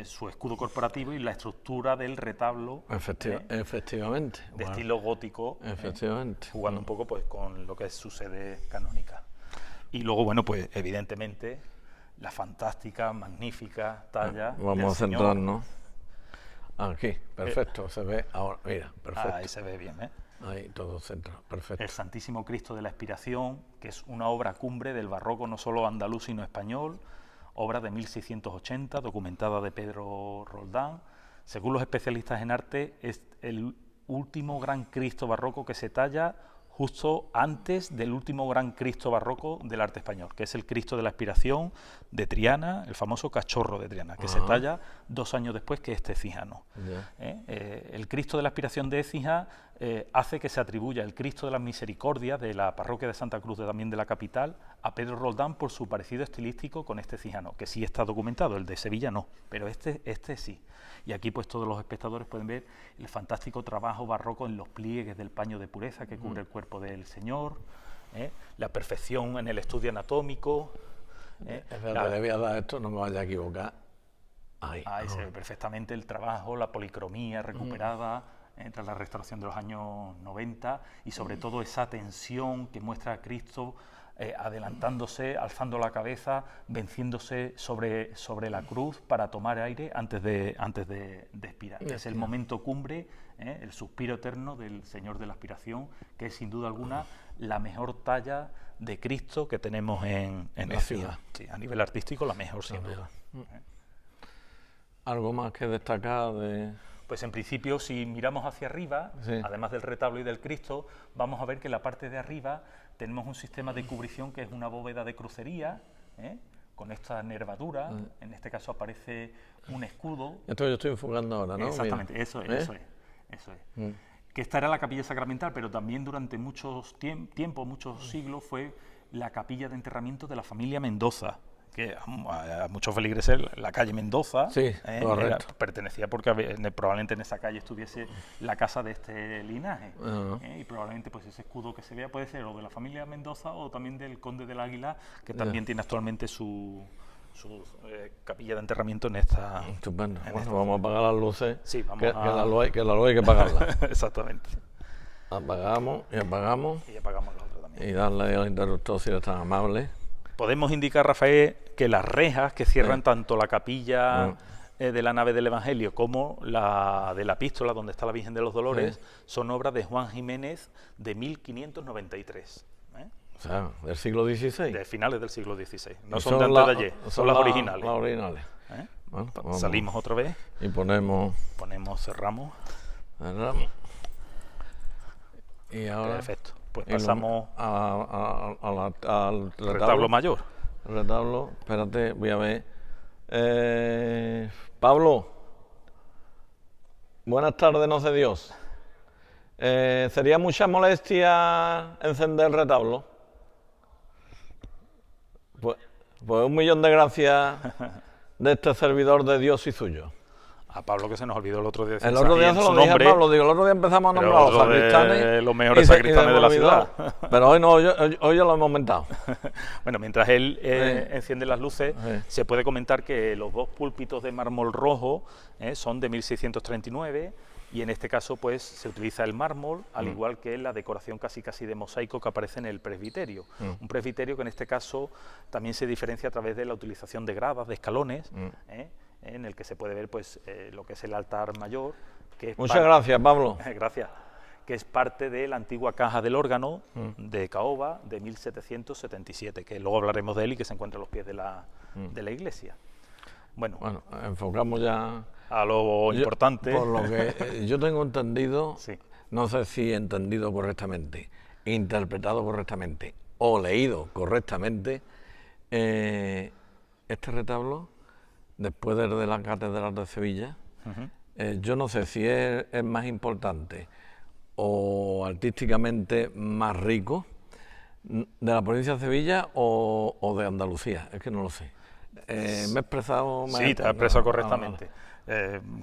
su escudo corporativo y la estructura del retablo efectivamente de estilo gótico, jugando un poco pues con lo que es su sede canónica. Y luego, bueno, pues evidentemente la fantástica, magnífica talla vamos a centrarnos aquí, perfecto, se ve ahora, mira, perfecto. Ahí se ve bien, Ahí todo centrado, perfecto. El Santísimo Cristo de la Expiración, que es una obra cumbre del barroco no solo andaluz sino español, obra de 1680, documentada de Pedro Roldán. Según los especialistas en arte, es el último gran Cristo barroco que se talla justo antes del último gran Cristo barroco del arte español, que es el Cristo de la Expiración de Triana, el famoso cachorro de Triana, que se talla 2 años después que este écijano. El Cristo de la Expiración de Écija hace que se atribuya el Cristo de las Misericordias de la parroquia de Santa Cruz también de la capital a Pedro Roldán por su parecido estilístico con este écijano, que sí está documentado, el de Sevilla no, pero este sí. Y aquí pues todos los espectadores pueden ver el fantástico trabajo barroco en los pliegues del paño de pureza que cubre el cuerpo del Señor, la perfección en el estudio anatómico, Le voy a dar esto, no me vaya a equivocar. Ahí se ve perfectamente el trabajo, la policromía recuperada tras la restauración de los años 90 y sobre todo esa tensión que muestra a Cristo adelantándose, alzando la cabeza, venciéndose sobre la cruz para tomar aire antes de expirar. Es el momento cumbre, el suspiro eterno del Señor de la Aspiración, que es sin duda alguna la mejor talla de Cristo que tenemos en la ciudad. Sí, a nivel artístico la mejor sin duda. ¿Algo más que destacar de...? Pues en principio, si miramos hacia arriba, además del retablo y del Cristo, vamos a ver que en la parte de arriba tenemos un sistema de cubrición que es una bóveda de crucería, con esta nervadura. En este caso aparece un escudo. Esto yo estoy enfocando ahora, ¿no? Exactamente, mira. Eso es. Que esta era la capilla sacramental, pero también durante muchos siglos fue la capilla de enterramiento de la familia Mendoza, que a muchos feligreses la calle Mendoza pertenecía porque probablemente en esa calle estuviese la casa de este linaje. Y probablemente pues ese escudo que se vea puede ser o de la familia Mendoza o también del conde del Águila, que también tiene actualmente su capilla de enterramiento en esta... Estupendo. Vamos a apagar las luces, sí, vamos que la luz hay que apagarla. Exactamente. Apagamos y apagamos. Y apagamos la otra también. Y darle al interruptor si eres tan amable. Podemos indicar, Rafael, que las rejas que cierran tanto la capilla de la nave del Evangelio como la de la Epístola, donde está la Virgen de los Dolores, son obras de Juan Jiménez de 1593. O sea, del siglo XVI. De finales del siglo XVI. No son de antes de ayer, son las originales. Las originales. Bueno, salimos otra vez. Y ponemos, cerramos. Y ahora... Perfecto. Pues pasamos al retablo mayor. Retablo, espérate, voy a ver. Pablo, buenas tardes, no sé Dios. ¿Sería mucha molestia encender el retablo? Pues 1.000.000 de gracias de este servidor de Dios y suyo. A Pablo, que se nos olvidó el otro día. El otro día se lo dije a Pablo, digo, el otro día empezamos a nombrar a los sacristanes. Los mejores sacristanes de la ciudad. Pero hoy no, hoy ya lo hemos aumentado. Bueno, mientras él enciende las luces, se puede comentar que los dos púlpitos de mármol rojo son de 1639 y en este caso pues se utiliza el mármol, al igual que la decoración casi de mosaico que aparece en el presbiterio. Un presbiterio que en este caso también se diferencia a través de la utilización de gradas, de escalones, en el que se puede ver pues lo que es el altar mayor. Que es Muchas gracias, Pablo. Gracias. Que es parte de la antigua caja del órgano de Caoba de 1777, que luego hablaremos de él y que se encuentra a los pies de la iglesia. Bueno, enfocamos ya a lo importante. Por lo que yo tengo entendido, no sé si he entendido correctamente, interpretado correctamente o leído correctamente, este retablo, después de la Catedral de Sevilla, yo no sé si es más importante o artísticamente más rico de la provincia de Sevilla o de Andalucía, es que no lo sé. ¿Me he expresado? Sí, te has expresado correctamente.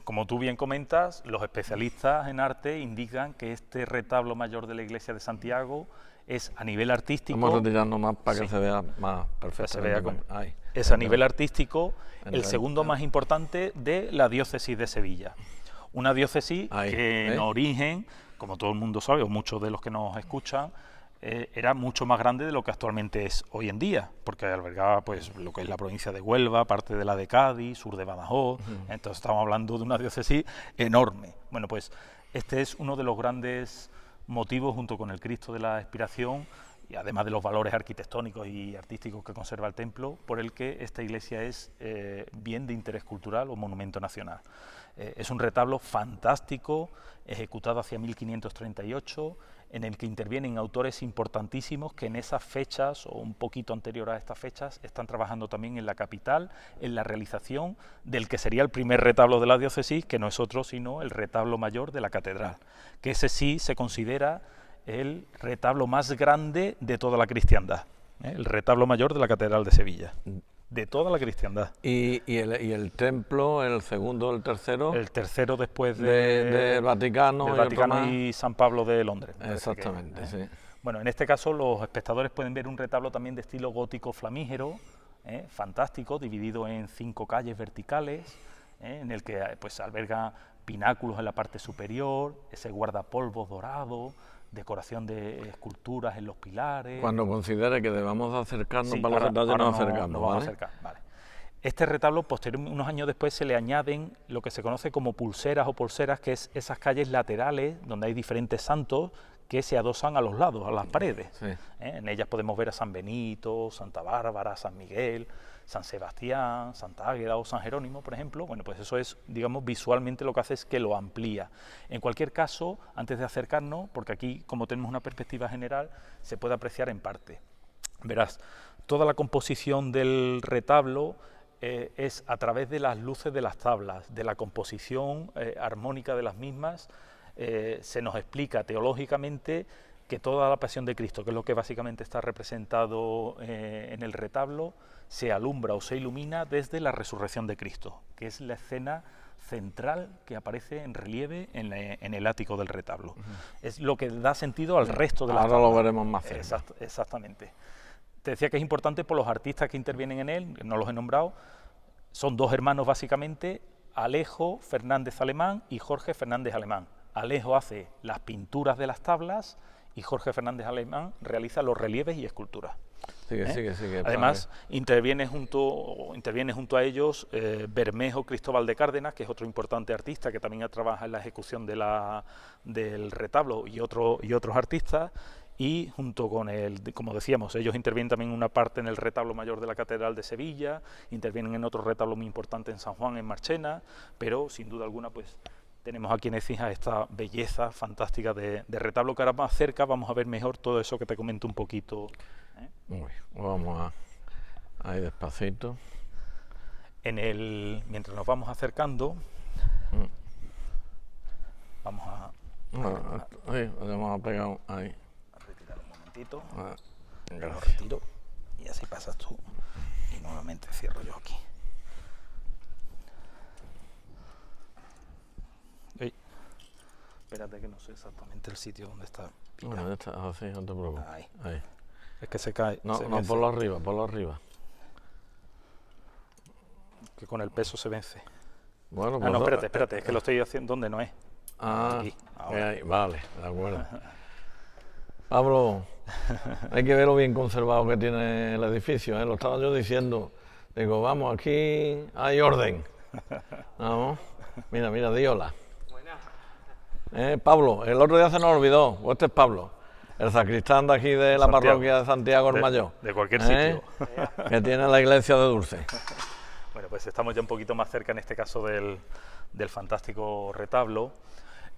Como tú bien comentas, los especialistas en arte indican que este retablo mayor de la iglesia de Santiago es a nivel artístico... Vamos a retirarnos más para que se vea más perfectamente. Es a nivel artístico el segundo más importante de la diócesis de Sevilla. Una diócesis que en origen, como todo el mundo sabe, o muchos de los que nos escuchan, era mucho más grande de lo que actualmente es hoy en día, porque albergaba pues lo que es la provincia de Huelva, parte de la de Cádiz, sur de Badajoz. Entonces estamos hablando de una diócesis enorme. Bueno, pues este es uno de los grandes motivos, junto con el Cristo de la Expiración, y además de los valores arquitectónicos y artísticos que conserva el templo, por el que esta iglesia es bien de interés cultural o monumento nacional. Es un retablo fantástico, ejecutado hacia 1538, en el que intervienen autores importantísimos que en esas fechas, o un poquito anterior a estas fechas, están trabajando también en la capital, en la realización del que sería el primer retablo de la diócesis, que no es otro sino el retablo mayor de la catedral, que ese sí se considera el retablo más grande de toda la cristiandad, el retablo mayor de la Catedral de Sevilla, de toda la cristiandad. ¿Y el templo, el segundo, el tercero? El tercero después del Vaticano, y San Pablo de Londres. Exactamente, sí. Bueno, en este caso los espectadores pueden ver un retablo también de estilo gótico flamígero, fantástico, dividido en 5 calles verticales, en el que pues alberga pináculos en la parte superior, ese guardapolvos dorado, decoración de esculturas en los pilares. Cuando considere que debamos acercarnos Sí, para los detalles, ahora nos acercamos, nos vamos ¿vale? a acercar, vale. Este retablo, posteriormente, unos años después, se le añaden lo que se conoce como pulseras o polseras, que es esas calles laterales donde hay diferentes santos que se adosan a los lados, a las paredes. Sí. En ellas podemos ver a San Benito, Santa Bárbara, San Miguel, San Sebastián, Santa Águeda o San Jerónimo, por ejemplo. Bueno, pues eso es, digamos, visualmente lo que hace es que lo amplía. En cualquier caso, antes de acercarnos, porque aquí, como tenemos una perspectiva general, se puede apreciar en parte. Verás, toda la composición del retablo es a través de las luces de las tablas, de la composición armónica de las mismas. Se nos explica teológicamente que toda la pasión de Cristo, que es lo que básicamente está representado en el retablo, se alumbra o se ilumina desde la resurrección de Cristo, que es la escena central que aparece en relieve en el ático del retablo. Es lo que da sentido al resto de la Ahora lo veremos más cerca. Exactamente. Te decía que es importante por los artistas que intervienen en él, no los he nombrado, son 2 hermanos básicamente, Alejo Fernández Alemán y Jorge Fernández Alemán. Alejo hace las pinturas de las tablas y Jorge Fernández Alemán realiza los relieves y esculturas. Sigue. Además, interviene junto a ellos Bermejo Cristóbal de Cárdenas, que es otro importante artista que también trabaja en la ejecución del retablo, y otros artistas. Y junto con como decíamos, ellos intervienen también una parte en el retablo mayor de la Catedral de Sevilla, intervienen en otro retablo muy importante en San Juan, en Marchena, pero sin duda alguna pues tenemos aquí en Écija esta belleza fantástica de retablo, que ahora más cerca vamos a ver mejor todo eso que te comento un poquito. Muy bien, vamos a ir despacito. Mientras nos vamos acercando, vamos a Ahí, lo hemos pegado ahí. retirar un momentito. Lo Gracias. retiro y así pasas tú y nuevamente cierro yo aquí. Espérate que no sé exactamente el sitio donde está. Bueno, ya está, así, no te preocupes. Ahí. Es que se cae. No, se no, vence, ponlo arriba. que con el peso se vence. Bueno, No, espérate, es que lo estoy haciendo donde no es. Aquí, ahora. ahí, vale, de acuerdo. Pablo, hay que ver lo bien conservado que tiene el edificio, ¿eh? Lo estaba yo diciendo. Digo, vamos, aquí hay orden. Vamos, mira, di hola. Pablo, el otro día se nos olvidó, este es Pablo, el sacristán de aquí de la Santiago. parroquia de Santiago el Mayor. De cualquier sitio. Que tiene la iglesia de Dulce. Bueno, pues estamos ya un poquito más cerca, en este caso, del fantástico retablo.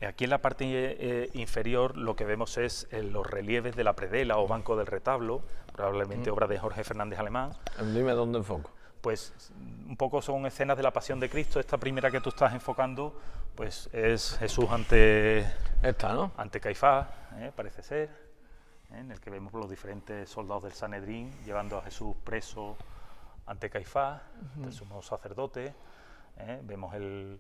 Aquí en la parte inferior lo que vemos es los relieves de la predela o banco del retablo, probablemente obra de Jorge Fernández Alemán. Dime dónde enfoco. Pues un poco son escenas de la Pasión de Cristo. Esta primera que tú estás enfocando, pues es Jesús ante Caifás, parece ser, en el que vemos los diferentes soldados del Sanedrín llevando a Jesús preso ante Caifás, el sumo sacerdote. Vemos el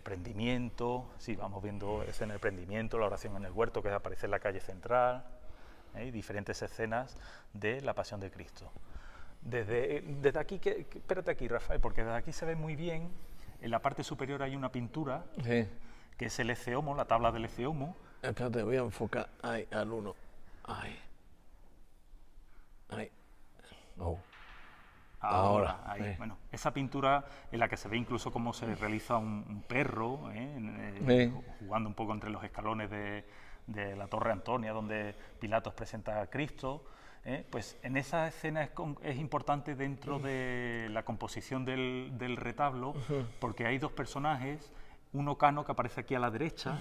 prendimiento, vamos viendo escena del prendimiento, la oración en el huerto que aparece en la calle central, y diferentes escenas de la Pasión de Cristo. Desde aquí, espérate aquí, Rafael, porque desde aquí se ve muy bien. En la parte superior hay una pintura, que es el Eceomo, la tabla del Eceomo. Espérate, voy a enfocar ahí al uno. Ahí. Oh. Ahora. Ahí. Bueno, esa pintura en la que se ve incluso cómo se realiza un perro, jugando un poco entre los escalones de la Torre Antonia, donde Pilatos presenta a Cristo. Pues en esa escena es importante dentro de la composición del retablo, porque hay 2 personajes, uno Cano, que aparece aquí a la derecha,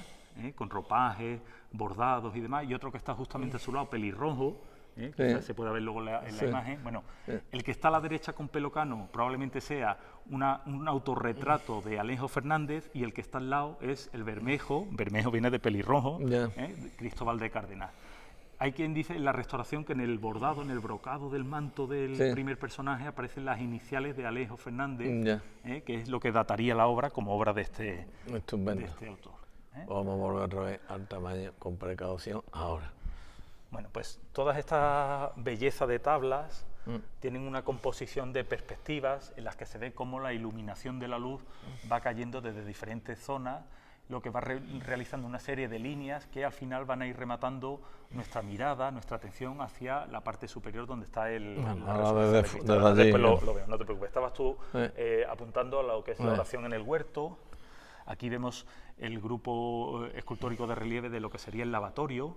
con ropajes, bordados y demás, y otro que está justamente a su lado, pelirrojo, que se puede ver luego en la imagen. Bueno, el que está a la derecha con pelo cano probablemente sea un autorretrato de Alejo Fernández, y el que está al lado es el Bermejo viene de pelirrojo, Cristóbal de Cárdenas. Hay quien dice en la restauración que en el bordado, en el brocado del manto del primer personaje aparecen las iniciales de Alejo Fernández, que es lo que dataría la obra como obra de este autor. Vamos a volver otra vez al tamaño con precaución ahora. Bueno, pues todas estas bellezas de tablas tienen una composición de perspectivas en las que se ve cómo la iluminación de la luz va cayendo desde diferentes zonas, lo que va realizando una serie de líneas que al final van a ir rematando nuestra mirada, nuestra atención hacia la parte superior donde está el... Desde allí, después lo veo, no te preocupes. Estabas tú apuntando a lo que es la oración en el huerto. Aquí vemos el grupo escultórico de relieve de lo que sería el lavatorio,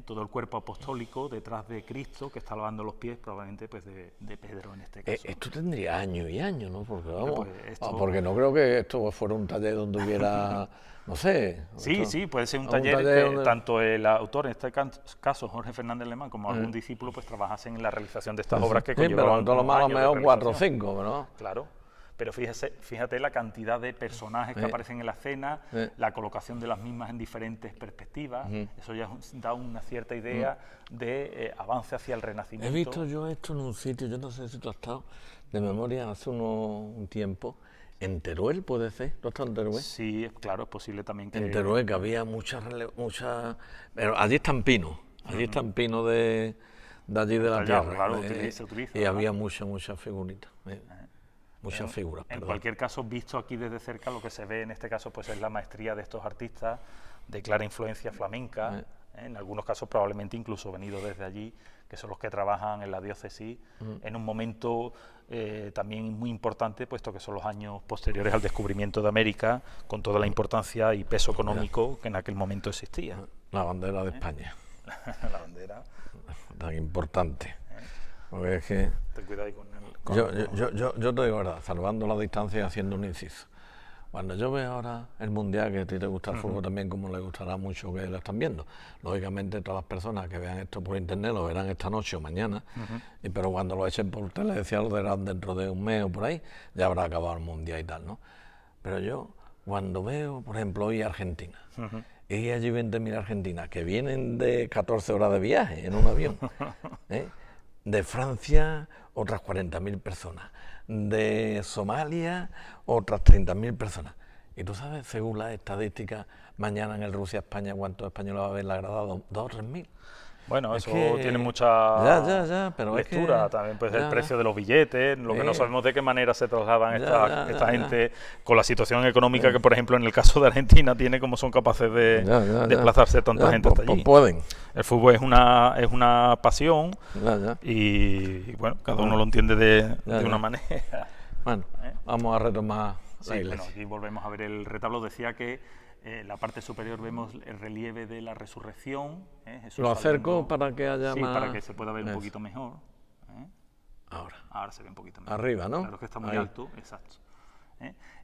todo el cuerpo apostólico detrás de Cristo, que está lavando los pies, probablemente pues de Pedro en este caso. Esto tendría años y años, ¿no? Porque, vamos, pues porque no creo que esto fuera un taller donde hubiera, no sé... Sí, puede ser un taller que donde... tanto el autor, en este caso Jorge Fernández Alemán, como algún discípulo, pues trabajasen en la realización de estas obras que conllevaban pero todo lo más a lo mejor 4 o 5, ¿no? Claro. Pero fíjate la cantidad de personajes que aparecen en la escena, la colocación de las mismas en diferentes perspectivas, eso ya da una cierta idea de avance hacia el Renacimiento. He visto yo esto en un sitio, yo no sé si tú has estado de memoria hace un tiempo, en Teruel, ¿puede ser? ¿Tú has estado en Teruel? Sí, claro, es posible también que... En Teruel, que había muchas... Pero allí están pinos, de allí de la tierra. Claro, se utiliza. Y había muchas figuritas. Muchas figuras. En cualquier caso, visto aquí desde cerca, lo que se ve en este caso pues es la maestría de estos artistas de clara influencia flamenca, en algunos casos probablemente incluso venido desde allí, que son los que trabajan en la diócesis, en un momento también muy importante, puesto que son los años posteriores al descubrimiento de América, con toda la importancia y peso económico que en aquel momento existía. La bandera de España. La bandera. Tan importante. Porque es que... Ten cuidado ahí con el... Yo te digo verdad, salvando la distancia y haciendo un inciso. Cuando yo veo ahora el Mundial, que a ti te gusta el fútbol también, como le gustará mucho que lo están viendo. Lógicamente todas las personas que vean esto por internet lo verán esta noche o mañana, pero cuando lo echen por tele, decía, lo verán dentro de un mes o por ahí, ya habrá acabado el Mundial y tal, ¿no? Pero yo, cuando veo, por ejemplo, hoy Argentina, y allí 20.000 argentinas que vienen de 14 horas de viaje en un avión, de Francia otras 40.000 personas, de Somalia otras 30.000 personas. Y tú sabes, según las estadísticas, mañana en el Rusia-España, ¿cuántos españoles va a haber la grada? 2 o 3.000. Bueno, eso tiene mucha pero lectura, es que, también pues el precio de los billetes, lo que no sabemos de qué manera se trasladan esta gente con la situación económica que, por ejemplo, en el caso de Argentina tiene, como son capaces de desplazarse tanta gente hasta allí. Pueden. El fútbol es una pasión y bueno, cada uno lo entiende de una manera. Bueno, vamos a retomar la iglesia. Bueno, aquí volvemos a ver el retablo, decía que en la parte superior vemos el relieve de la resurrección. Jesús lo acerco saliendo, para que haya más... para que se pueda ver un poquito mejor. Ahora se ve un poquito mejor. Arriba, ¿no? Claro que está muy alto, exacto.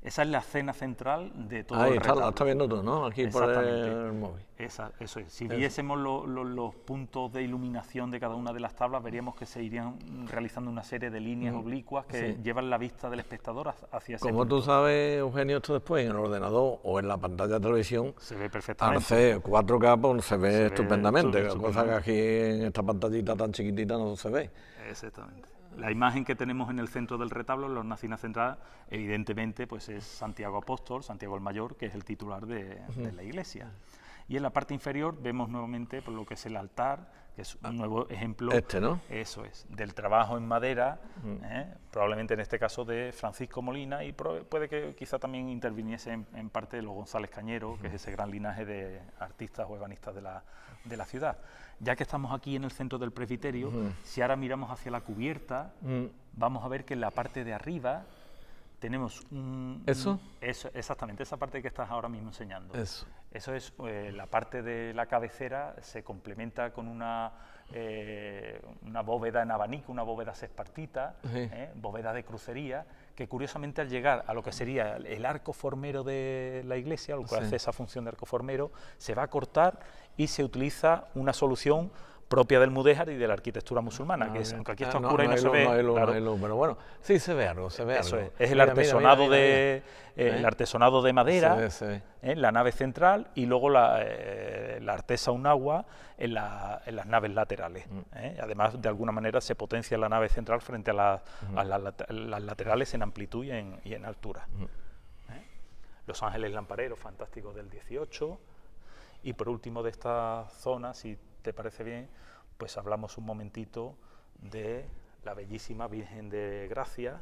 Esa es la escena central de todo el retablo. La está viendo tú, ¿no? Aquí por el móvil. Eso es. Si viésemos los puntos de iluminación de cada una de las tablas, veríamos que se irían realizando una serie de líneas oblicuas que llevan la vista del espectador hacia ese Como punto. tú sabes, Eugenio, esto después en el ordenador o en la pantalla de televisión, se ve perfectamente. Al ser 4K pues, se ve estupendamente, cosa que aquí en esta pantallita tan chiquitita no se ve. Exactamente. La imagen que tenemos en el centro del retablo, en la hornacina central, evidentemente pues es Santiago Apóstol, Santiago el Mayor, que es el titular de la iglesia. Y en la parte inferior vemos nuevamente por lo que es el altar, que es un nuevo ejemplo, ¿no? Eso es, del trabajo en madera, probablemente en este caso de Francisco Molina, y puede que quizá también interviniese en parte de los González Cañero, que es ese gran linaje de artistas o ebanistas de la ciudad. Ya que estamos aquí en el centro del presbiterio, si ahora miramos hacia la cubierta, vamos a ver que en la parte de arriba tenemos ¿Eso? Exactamente, esa parte que estás ahora mismo enseñando. Eso es la parte de la cabecera, se complementa con una bóveda en abanico, una bóveda sespartita, bóveda de crucería, que curiosamente al llegar a lo que sería el arco formero de la iglesia, lo que hace esa función de arco formero, se va a cortar y se utiliza una solución propia del mudéjar y de la arquitectura musulmana, que es, aunque aquí está oscura y no se ve, pero bueno, sí se ve algo, se ve eso algo. Es el artesonado el artesonado de madera, en la nave central, y luego la artesa un agua en las naves laterales. Además, de alguna manera se potencia la nave central frente a las laterales en amplitud y en altura. Los ángeles lampareros fantásticos del 18, y por último de esta zona, si te parece bien, pues hablamos un momentito de la bellísima Virgen de Gracia,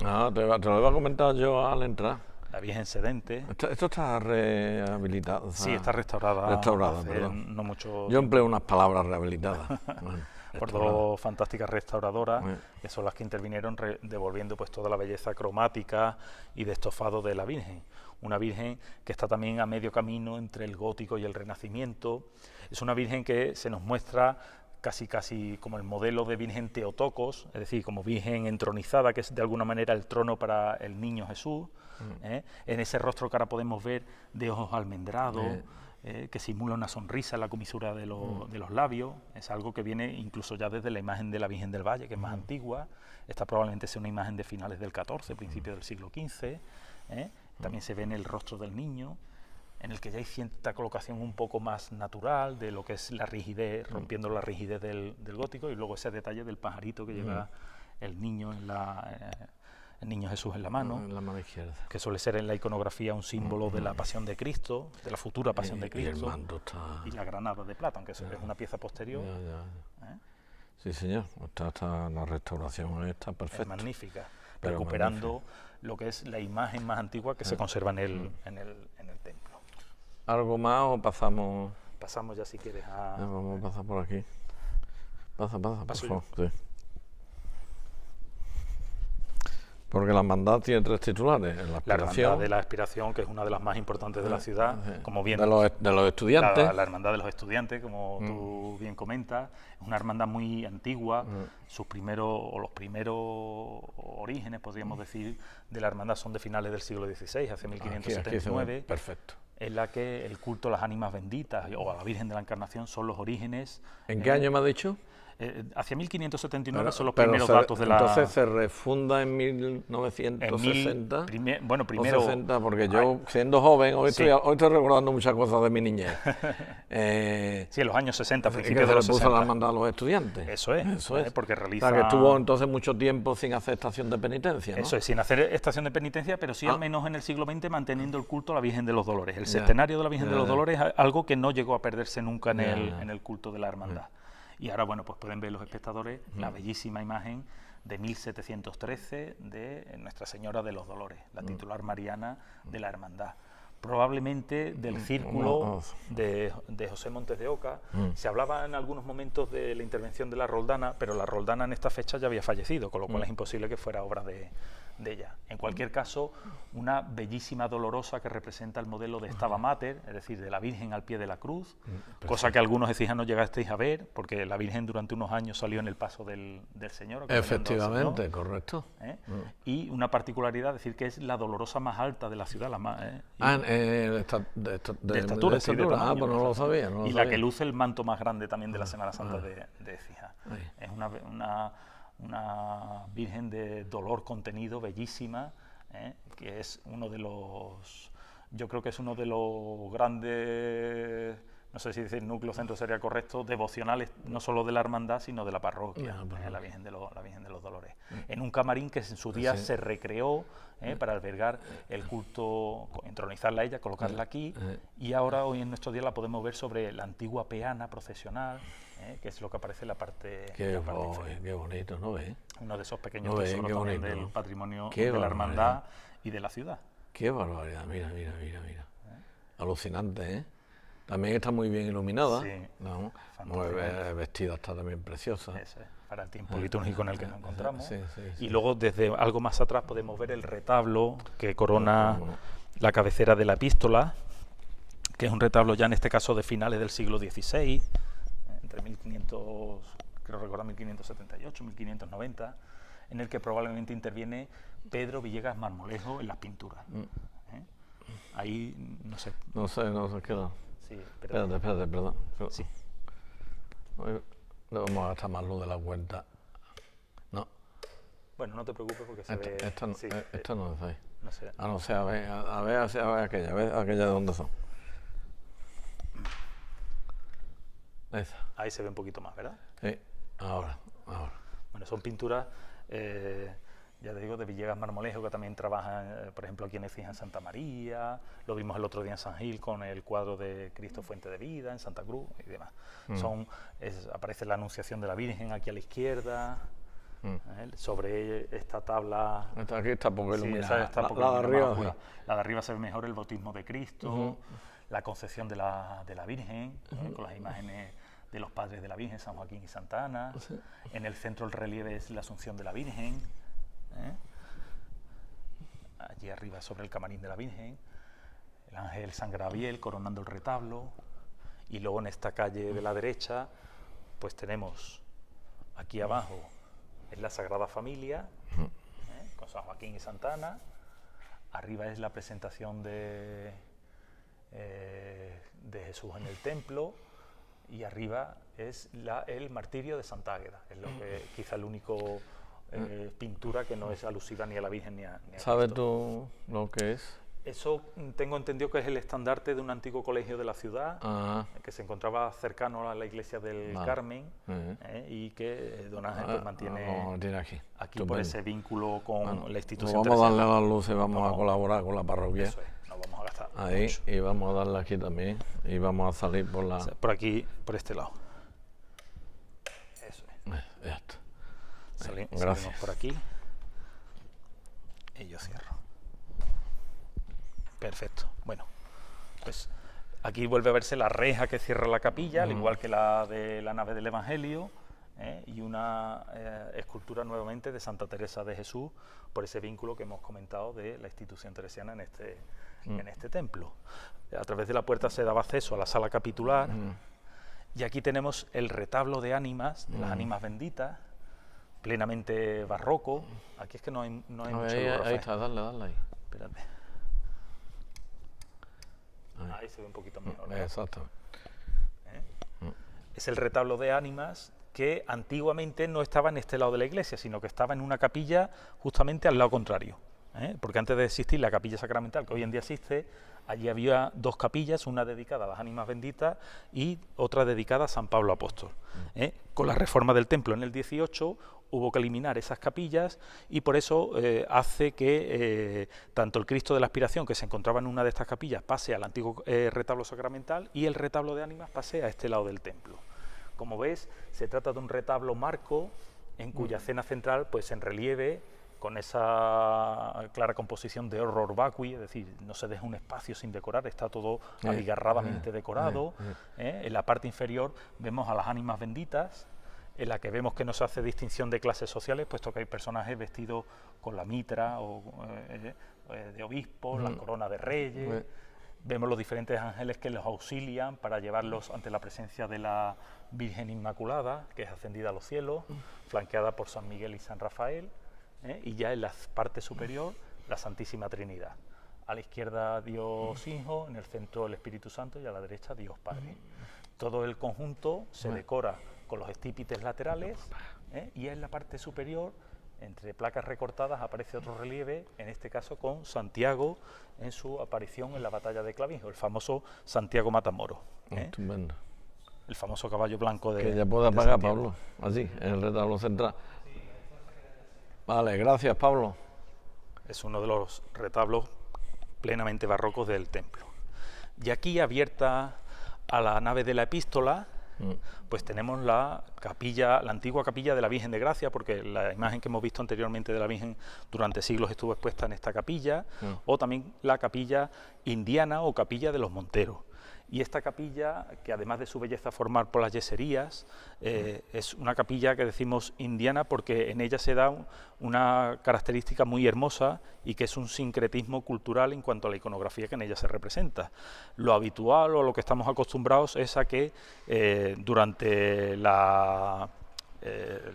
Ah, te lo iba a comentar yo al entrar. la Virgen Sedente. Esto está rehabilitado. Sí, está restaurada. Restaurada, hace perdón. no mucho Yo empleo unas palabras rehabilitadas. Bueno, por restaurada. dos fantásticas restauradoras, Bueno. que son las que intervinieron devolviendo pues toda la belleza cromática y de estofado de la Virgen. Una Virgen que está también a medio camino entre el gótico y el Renacimiento. Es una Virgen que se nos muestra casi como el modelo de Virgen Theotokos, es decir, como Virgen entronizada, que es de alguna manera el trono para el niño Jesús. En ese rostro que ahora podemos ver de ojos almendrados, que simula una sonrisa en la comisura de los labios. Es algo que viene incluso ya desde la imagen de la Virgen del Valle, que es más antigua. Esta probablemente sea una imagen de finales del XIV, principios del siglo XV. También se ve en el rostro del niño, en el que ya hay cierta colocación un poco más natural de lo que es la rigidez, rompiendo la rigidez del gótico, y luego ese detalle del pajarito que lleva el niño el niño Jesús en la mano izquierda. que suele ser en la iconografía un símbolo de la pasión de Cristo, de la futura pasión de Cristo, Y el mando está... y la granada de plata, aunque eso es una pieza posterior. Sí, señor, está la restauración está perfecta. Es magnífica, Pero recuperando lo que es la imagen más antigua que se conserva en el templo. ¿Algo más o pasamos? Pasamos ya si quieres a... Vamos a pasar por aquí. Pasa, por ¿Paso favor. Sí. Porque la hermandad tiene 3 titulares. La Hermandad de la Expiración, que es una de las más importantes de la ciudad, como bien... De los estudiantes. La Hermandad de los Estudiantes, como tú bien comentas, es una hermandad muy antigua. Los primeros orígenes, podríamos decir, de la hermandad son de finales del siglo XVI, hacia 1579. Perfecto. En la que el culto a las ánimas benditas o a la Virgen de la Encarnación son los orígenes. ¿En qué año me ha dicho? Hacia 1579 son los primeros datos de la... Entonces se refunda en 1960. Primero... 60, porque yo, siendo joven, hoy estoy recordando muchas cosas de mi niñez. Sí, en los años 60, principios que de los se le puso 60. la hermandad a los estudiantes. Eso es. Porque realiza... O sea, que estuvo entonces mucho tiempo sin hacer estación de penitencia, ¿no? Eso es, sin hacer estación de penitencia, pero sí al menos en el siglo XX manteniendo el culto a la Virgen de los Dolores. El centenario de la Virgen de los Dolores es algo que no llegó a perderse nunca en el culto de la hermandad. Y ahora, bueno, pues pueden ver los espectadores la bellísima imagen de 1713 de Nuestra Señora de los Dolores, la titular mariana de la hermandad. Probablemente del círculo de José Montes de Oca. Se hablaba en algunos momentos de la intervención de la Roldana, pero la Roldana en esta fecha ya había fallecido, con lo cual es imposible que fuera obra de ella. En cualquier caso, una bellísima dolorosa que representa el modelo de Stava Mater, es decir, de la Virgen al pie de la cruz, cosa que algunos ecijanos llegasteis a ver, porque la Virgen durante unos años salió en el paso del Señor. Efectivamente, Señor, correcto. Y una particularidad, decir que es la dolorosa más alta de la ciudad, la más... de estatura. Sí, de tamaño, pues no lo sabía. y la que luce el manto más grande también de la Semana Santa de Écija. Es una Virgen de dolor contenido, bellísima, que es uno de los... Yo creo que es uno de los grandes... No sé si decir núcleo centro sería correcto, devocionales, no solo de la hermandad, sino de la parroquia, la Virgen de los Dolores. En un camarín que en su día se recreó para albergar el culto, entronizarla a ella, colocarla aquí, y ahora hoy en nuestro día la podemos ver sobre la antigua peana procesional, que es lo que aparece en la parte... Qué bonito, ¿no ves? Uno de esos pequeños tesoros también del patrimonio de la hermandad y de la ciudad. Qué barbaridad, mira. Alucinante, ¿eh? También está muy bien iluminada, ¿no? Muy vestida, está también preciosa. Eso es, para el tiempo litúrgico en el que nos encontramos. Sí. Y luego desde algo más atrás podemos ver el retablo que corona la cabecera de la epístola, que es un retablo ya en este caso de finales del siglo XVI, entre 1500, creo recordar 1578, 1590, en el que probablemente interviene Pedro Villegas Marmolejo en las pinturas. Ahí, no sé. No sé qué. Sí, espérate, perdón. Sí. Hoy le vamos a gastar más luz de la cuenta. No. Bueno, no te preocupes porque se ve... Esta no es ahí. No sé. No sé, a ver aquella de dónde son. Esa. Ahí se ve un poquito más, ¿verdad? Sí, ahora. Bueno, son pinturas, ya te digo, de Villegas Marmolejo, que también trabaja, por ejemplo, aquí en Écija en Santa María, lo vimos el otro día en San Gil con el cuadro de Cristo Fuente de Vida, en Santa Cruz y demás. Aparece la Anunciación de la Virgen aquí a la izquierda, Sobre esta tabla... Aquí está poco Sí, iluminada. esa está poco La de iluminada, arriba, más oscura. La de arriba se ve mejor el bautismo de Cristo, la concepción de la Virgen, con las imágenes de los padres de la Virgen, San Joaquín y Santa Ana. En el centro el relieve es la Asunción de la Virgen. Allí arriba sobre el camarín de la Virgen, el ángel San Gabriel coronando el retablo. Y luego en esta calle de la derecha, pues tenemos aquí abajo es la Sagrada Familia, con San Joaquín y Santa Ana. Arriba es la presentación de Jesús en el templo, y arriba es el martirio de Santa Águeda. Es lo que quizá el único pintura que no es alusiva ni a la Virgen ni a ¿Sabes Cristo. tú lo que es? Eso tengo entendido que es el estandarte de un antiguo colegio de la ciudad, que se encontraba cercano a la iglesia del Carmen, y que don Ángel pues mantiene aquí por ese vínculo con la institución. Vamos a darle a la luz y vamos a colaborar con la parroquia. Eso es, nos vamos a gastar ahí mucho. Y vamos a darle aquí también y vamos a salir por la... O sea, por aquí, por este lado. Eso es. Ya está. Salimos por aquí y yo cierro. Perfecto. Bueno, pues aquí vuelve a verse la reja que cierra la capilla, al igual que la de la nave del Evangelio, y una escultura nuevamente de Santa Teresa de Jesús, por ese vínculo que hemos comentado de la institución teresiana en este templo. A través de la puerta se daba acceso a la sala capitular, y aquí tenemos el retablo de ánimas, de las ánimas benditas, plenamente barroco. Aquí es que no hay mucho luz, ahí está, dale ahí. Espérate. Ahí se ve un poquito mejor, ¿no? Exacto. Es el retablo de ánimas que antiguamente no estaba en este lado de la iglesia, sino que estaba en una capilla justamente al lado contrario. Porque antes de existir la capilla sacramental que hoy en día existe, allí había dos capillas, una dedicada a las ánimas benditas y otra dedicada a San Pablo Apóstol. Con la reforma del templo en el 18 hubo que eliminar esas capillas, y por eso hace que tanto el Cristo de la Aspiración, que se encontraba en una de estas capillas, pase al antiguo retablo sacramental, y el retablo de ánimas pase a este lado del templo. Como ves, se trata de un retablo marco en cuya escena central, pues en relieve, con esa clara composición de horror vacui, es decir, no se deja un espacio sin decorar, está todo abigarradamente decorado. En la parte inferior vemos a las ánimas benditas, en la que vemos que no se hace distinción de clases sociales, puesto que hay personajes vestidos con la mitra de obispos, la corona de reyes. Vemos los diferentes ángeles que los auxilian para llevarlos ante la presencia de la Virgen Inmaculada, que es ascendida a los cielos, flanqueada por San Miguel y San Rafael, y ya en la parte superior la Santísima Trinidad. A la izquierda Dios Hijo, en el centro el Espíritu Santo y a la derecha Dios Padre. Todo el conjunto se decora con los estípites laterales, y en la parte superior, entre placas recortadas, aparece otro relieve, en este caso con Santiago en su aparición en la batalla de Clavijo, el famoso Santiago Matamoro. Estupendo. El famoso caballo blanco de Que ya pueda apagar, Santiago. Pablo, así, en el retablo central. Vale, gracias, Pablo. Es uno de los retablos plenamente barrocos del templo. Y aquí, abierta a la nave de la epístola, pues tenemos la capilla, la antigua capilla de la Virgen de Gracia, porque la imagen que hemos visto anteriormente de la Virgen durante siglos estuvo expuesta en esta capilla, o también la capilla indiana o capilla de los Monteros. Y esta capilla, que además de su belleza formal por las yeserías, es una capilla que decimos indiana porque en ella se da una característica muy hermosa, y que es un sincretismo cultural en cuanto a la iconografía que en ella se representa. Lo habitual o lo que estamos acostumbrados es a que durante el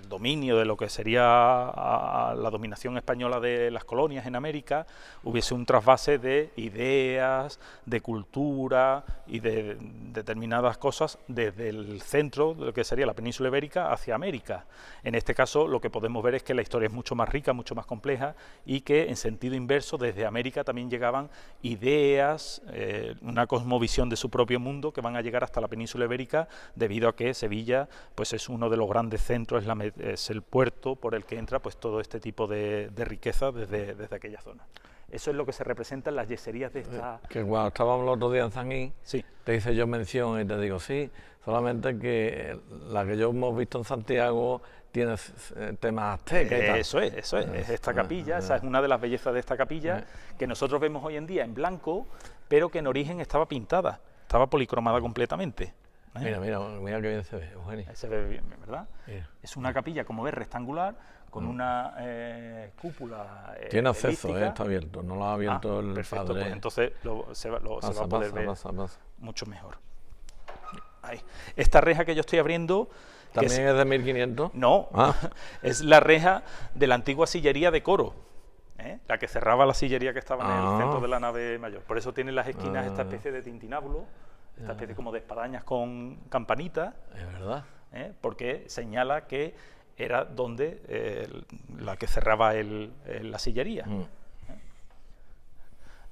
dominio de lo que sería la dominación española de las colonias en América, hubiese un trasvase de ideas, de cultura y de determinadas cosas desde el centro de lo que sería la península ibérica hacia América. En este caso lo que podemos ver es que la historia es mucho más rica, mucho más compleja, y que en sentido inverso desde América también llegaban ideas, una cosmovisión de su propio mundo, que van a llegar hasta la península ibérica, debido a que Sevilla pues es uno de los grandes centros, es el puerto por el que entra pues todo este tipo de riqueza desde aquella zona. Eso es lo que se representa en las yeserías de esta... Que cuando estábamos el otro día en Zanguín, Sí. te hice yo mención y te digo, sí, solamente que la que yo hemos visto en Santiago tiene temas aztecas y tal. Eso es esta capilla, esa es una de las bellezas de esta capilla, que nosotros vemos hoy en día en blanco, pero que en origen estaba pintada, estaba policromada completamente. Mira qué bien se ve, Eugenio. Se ve bien, ¿verdad? Mira. Es una capilla, como ves, rectangular, con una cúpula Tiene acceso, elíptica. está abierto, no lo ha abierto el perfecto, padre. pues entonces se va a poder ver pasa. mucho mejor. Ahí. Esta reja que yo estoy abriendo... ¿También es de 1500? No, es la reja de la antigua sillería de coro, la que cerraba la sillería que estaba en el centro de la nave mayor. Por eso tiene las esquinas esta especie de tintinábulo, esta especie como de espadañas con campanitas. Es verdad. Porque señala que era donde la que cerraba la sillería.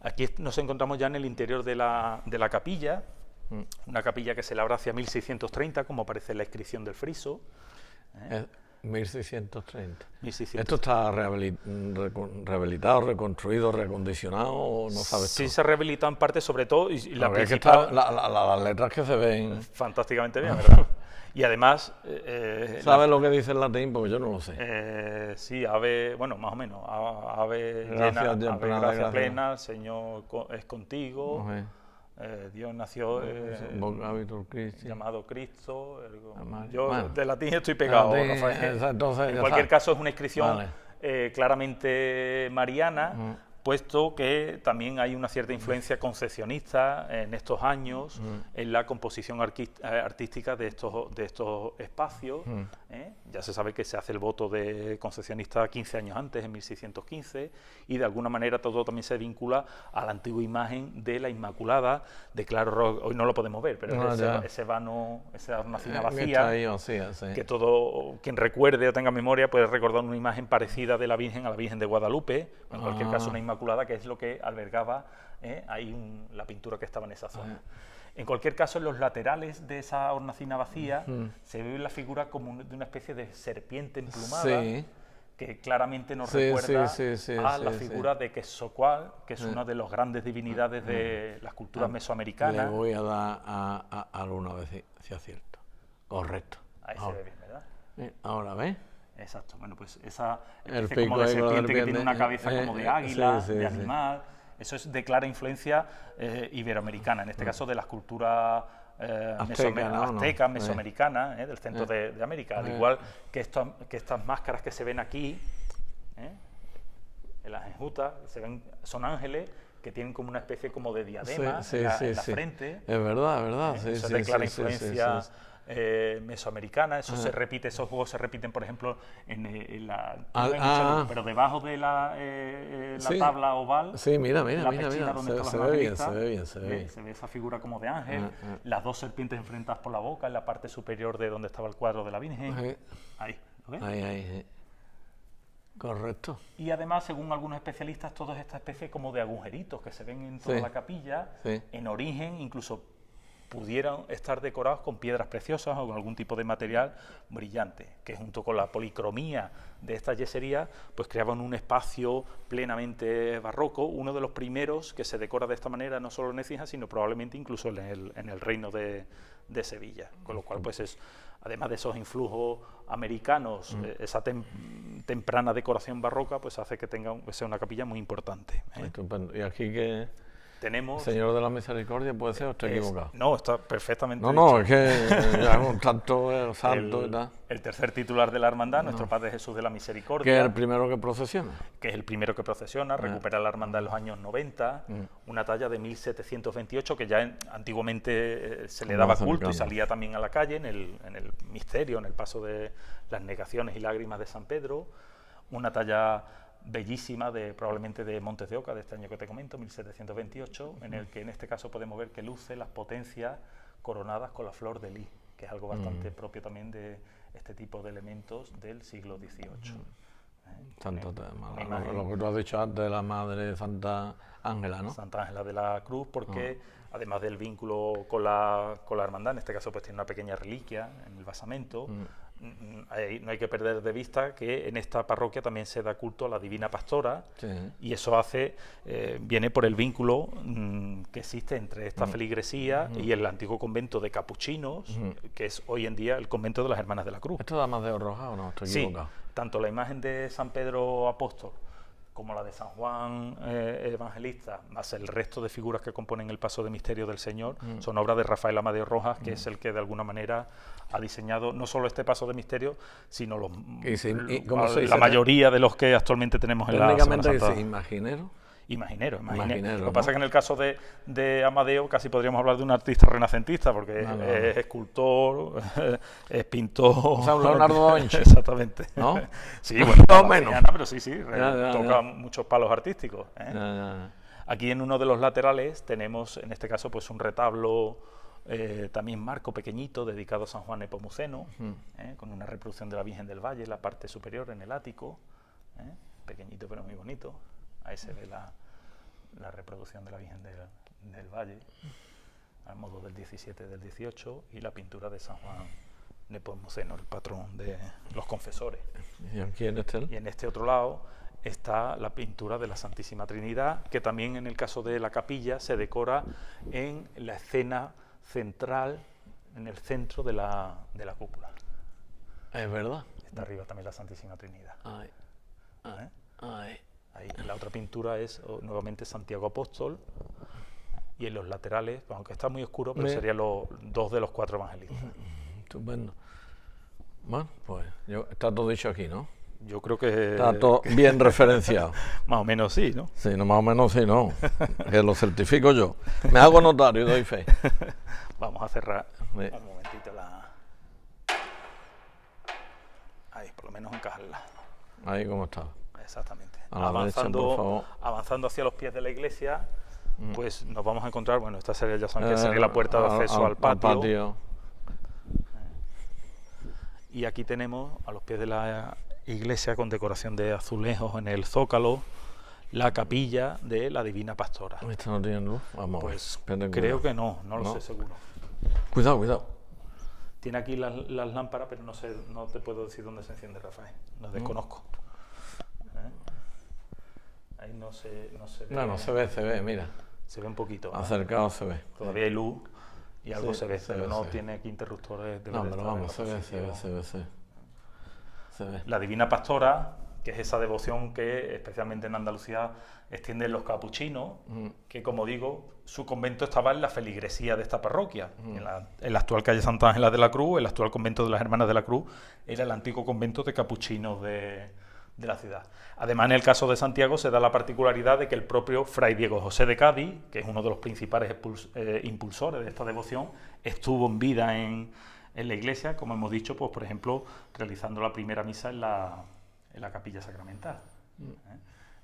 Aquí nos encontramos ya en el interior de la capilla, una capilla que se labra hacia 1630, como aparece en la inscripción del friso. 1630. 1630. ¿Esto está rehabilitado, reconstruido, reacondicionado o no sabes tú? Sí, se ha rehabilitado en parte, sobre todo, y la Es que principal... las letras que se ven... Fantásticamente bien, ¿verdad? Y además... ¿Sabes lo que dice el latín? Porque yo no lo sé. Sí, ave, bueno, más o menos. Ave Gracias, llena, ave gracia gracias. plena, el Señor es contigo. Dios nació llamado Cristo. Yo de latín estoy pegado, Rafael. Entonces, en cualquier caso es una inscripción claramente mariana, puesto que también hay una cierta influencia concesionista en estos años en la composición artística de estos espacios. Ya se sabe que se hace el voto de concesionista 15 años antes, en 1615, y de alguna manera todo también se vincula a la antigua imagen de la Inmaculada de Claro Rojo. Hoy no lo podemos ver, pero ese vano, esa hornacina vacía, que todo quien recuerde o tenga memoria puede recordar una imagen parecida de la Virgen a la Virgen de Guadalupe, en cualquier caso una Inmaculada, que es lo que albergaba ahí la pintura que estaba en esa zona. En cualquier caso, en los laterales de esa hornacina vacía se ve la figura como de una especie de serpiente emplumada, que claramente nos recuerda a la figura de Quetzalcóatl, que es una de las grandes divinidades de las culturas mesoamericanas. Le voy a dar a alguna vez si acierto. Correcto. Ahí se ve bien, ¿verdad? Ahora, ¿ves? Exacto. Bueno, pues esa especie como de serpiente que tiene una cabeza como de águila, de animal... Eso es de clara influencia iberoamericana, en este caso de las culturas aztecas, mesoamericanas, del centro de América, al igual que estas máscaras que se ven aquí, en las enjutas, son ángeles que tienen como una especie como de diadema en la frente. Es verdad, eso es de clara influencia mesoamericana. Eso se repite, esos juegos se repiten, por ejemplo, pero debajo de la tabla oval. Sí, mira, se ve bien. Se ve esa figura como de ángel, las dos serpientes enfrentadas por la boca en la parte superior de donde estaba el cuadro de la Virgen. Ahí, ¿lo ves? Ahí. Correcto. Y además, según algunos especialistas, toda esta especie como de agujeritos que se ven en toda la capilla, en origen incluso pudieran estar decorados con piedras preciosas o con algún tipo de material brillante, que junto con la policromía de estas yeserías, pues creaban un espacio plenamente barroco, uno de los primeros que se decora de esta manera, no solo en Écija, sino probablemente incluso en el reino de Sevilla, con lo cual pues es, además de esos influjos americanos, esa temprana decoración barroca, pues hace que sea una capilla muy importante. Estupendo. ¿Y aquí qué tenemos? Señor de la Misericordia, ¿puede ser o estoy equivocado? No, está perfectamente dicho. Es que ya es un tanto santo y tal. El tercer titular de la hermandad, nuestro Padre Jesús de la Misericordia. Que es el primero que procesiona. Recupera la hermandad en los años 90, una talla de 1728 que ya antiguamente se le daba culto y salía también a la calle en el misterio, en el paso de las negaciones y lágrimas de San Pedro. Una talla bellísima probablemente de Montes de Oca, de este año que te comento, 1728, en el que en este caso podemos ver que luce las potencias coronadas con la flor de lis, que es algo bastante propio también de este tipo de elementos del siglo XVIII. Santo tema, lo que tú has dicho antes de la Madre Santa Ángela, ¿no? Santa Ángela de la Cruz, porque además del vínculo con la hermandad, en este caso pues tiene una pequeña reliquia en el basamento, no hay que perder de vista que en esta parroquia también se da culto a la Divina Pastora, Sí. y eso viene por el vínculo que existe entre esta feligresía y el antiguo convento de capuchinos, que es hoy en día el convento de las Hermanas de la Cruz. ¿Esto da Amadeo Rojas o no? Estoy Sí, equivocado. tanto la imagen de San Pedro Apóstol como la de San Juan Evangelista, más el resto de figuras que componen el paso de misterio del Señor, son obras de Rafael Amadeo Rojas, que es el que de alguna manera ha diseñado no solo este paso de misterio, sino la mayoría de los que actualmente tenemos en la Semana Técnicamente, Santa. ¿qué es imaginero? Imaginero. Imaginero, Lo que ¿no? pasa es que en el caso de Amadeo casi podríamos hablar de un artista renacentista, porque es escultor, es pintor. O sea, un Leonardo da Vinci. Exactamente. ¿No? Sí, bueno, Más o menos. Pero sí, toca muchos palos artísticos. Ya. Aquí en uno de los laterales tenemos, en este caso, pues un retablo, también marco pequeñito, dedicado a San Juan Nepomuceno, con una reproducción de la Virgen del Valle, la parte superior en el ático, pequeñito pero muy bonito. Ahí se ve la reproducción de la Virgen del Valle, al modo del 17 del 18, y la pintura de San Juan Nepomuceno, el patrón de los confesores. ¿Y aquí en este? Y en este otro lado está la pintura de la Santísima Trinidad, que también en el caso de la capilla se decora en la escena central, en el centro de la cúpula. Es verdad. Está arriba también la Santísima Trinidad. Ay. Ahí. La otra pintura es nuevamente Santiago Apóstol, y en los laterales, aunque está muy oscuro, pero serían los dos de los cuatro evangelistas. Estupendo. Bueno, pues está todo dicho aquí, ¿no? Yo creo que... Está todo bien referenciado. Más o menos sí, ¿no? Sí, no, más o menos sí, no. Que lo certifico yo. Me hago notario y doy fe. Vamos a cerrar Sí. un momentito Ahí, por lo menos encajarla. Ahí como está. Exactamente. A la derecha, por favor. Avanzando hacia los pies de la iglesia, pues nos vamos a encontrar, bueno, esta sería, ya saben que sería la puerta de acceso al patio. Y aquí tenemos, a los pies de la iglesia, con decoración de azulejos en el zócalo, la capilla de la Divina Pastora. ¿Esta no tiene luz? Vamos Pues a ver. creo que no lo sé seguro. Cuidado. Tiene aquí las lámparas, pero no te puedo decir dónde se enciende, Rafael. Lo desconozco. Ahí no se ve. No se ve, mira. Se ve un poquito. Acercado se ve. Todavía hay luz y algo Sí, se ve, se pero ve, no se ve. tiene aquí interruptores de No, LED pero en vamos, la se ve. La Divina Pastora, que es esa devoción que especialmente en Andalucía extienden los capuchinos, que, como digo, su convento estaba en la feligresía de esta parroquia. En la actual calle Santa Ángela de la Cruz, el actual convento de las Hermanas de la Cruz, era el antiguo convento de capuchinos de la ciudad. Además, en el caso de Santiago se da la particularidad de que el propio Fray Diego José de Cádiz, que es uno de los principales impulsores de esta devoción, estuvo en vida en la iglesia, como hemos dicho, pues por ejemplo, realizando la primera misa en la capilla sacramental.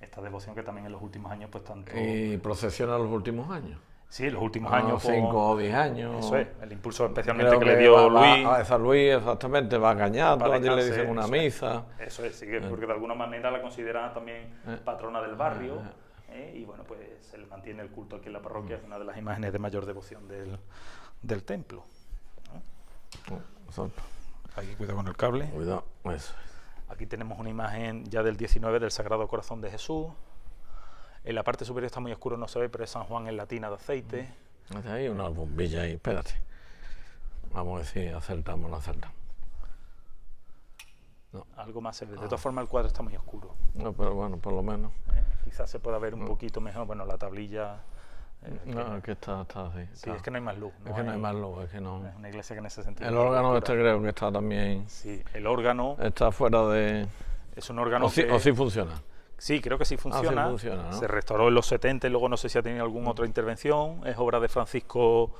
Esta devoción que también en los últimos años, pues tanto... ¿Y procesiona los últimos años? Sí, en los últimos años... 5 o 10 años. Eso es, el impulso especialmente Creo que le dio Luis. A San Luis, exactamente, va engañando, Para allí le descansar, dicen una eso es. misa. Eso es, sí, porque de alguna manera la consideran también patrona del barrio, y bueno, pues se le mantiene el culto aquí en la parroquia, es una de las imágenes de mayor devoción del templo. Exacto. Aquí cuidado con el cable. Cuidado, eso. Aquí tenemos una imagen ya del 19 del Sagrado Corazón de Jesús. En la parte superior está muy oscuro, no se ve, pero es San Juan en la tina de aceite. Hay una bombilla ahí, espérate. Vamos a ver si acertamos o no acertamos. No. Algo más se ve. De todas formas, el cuadro está muy oscuro. No, pero bueno, por lo menos. Quizás se pueda ver un poquito mejor. Bueno, la tablilla... No, es que está así. Sí, es que no hay más luz. Es que no hay más luz, es que no. Es una iglesia que en ese sentido... El órgano este creo que está también... Sí, el órgano... Está fuera de... Es un órgano o sí funciona. Sí, creo que sí funciona. Sí funciona, ¿no? Se restauró en los 70 y luego no sé si ha tenido alguna otra intervención. Es obra de Francisco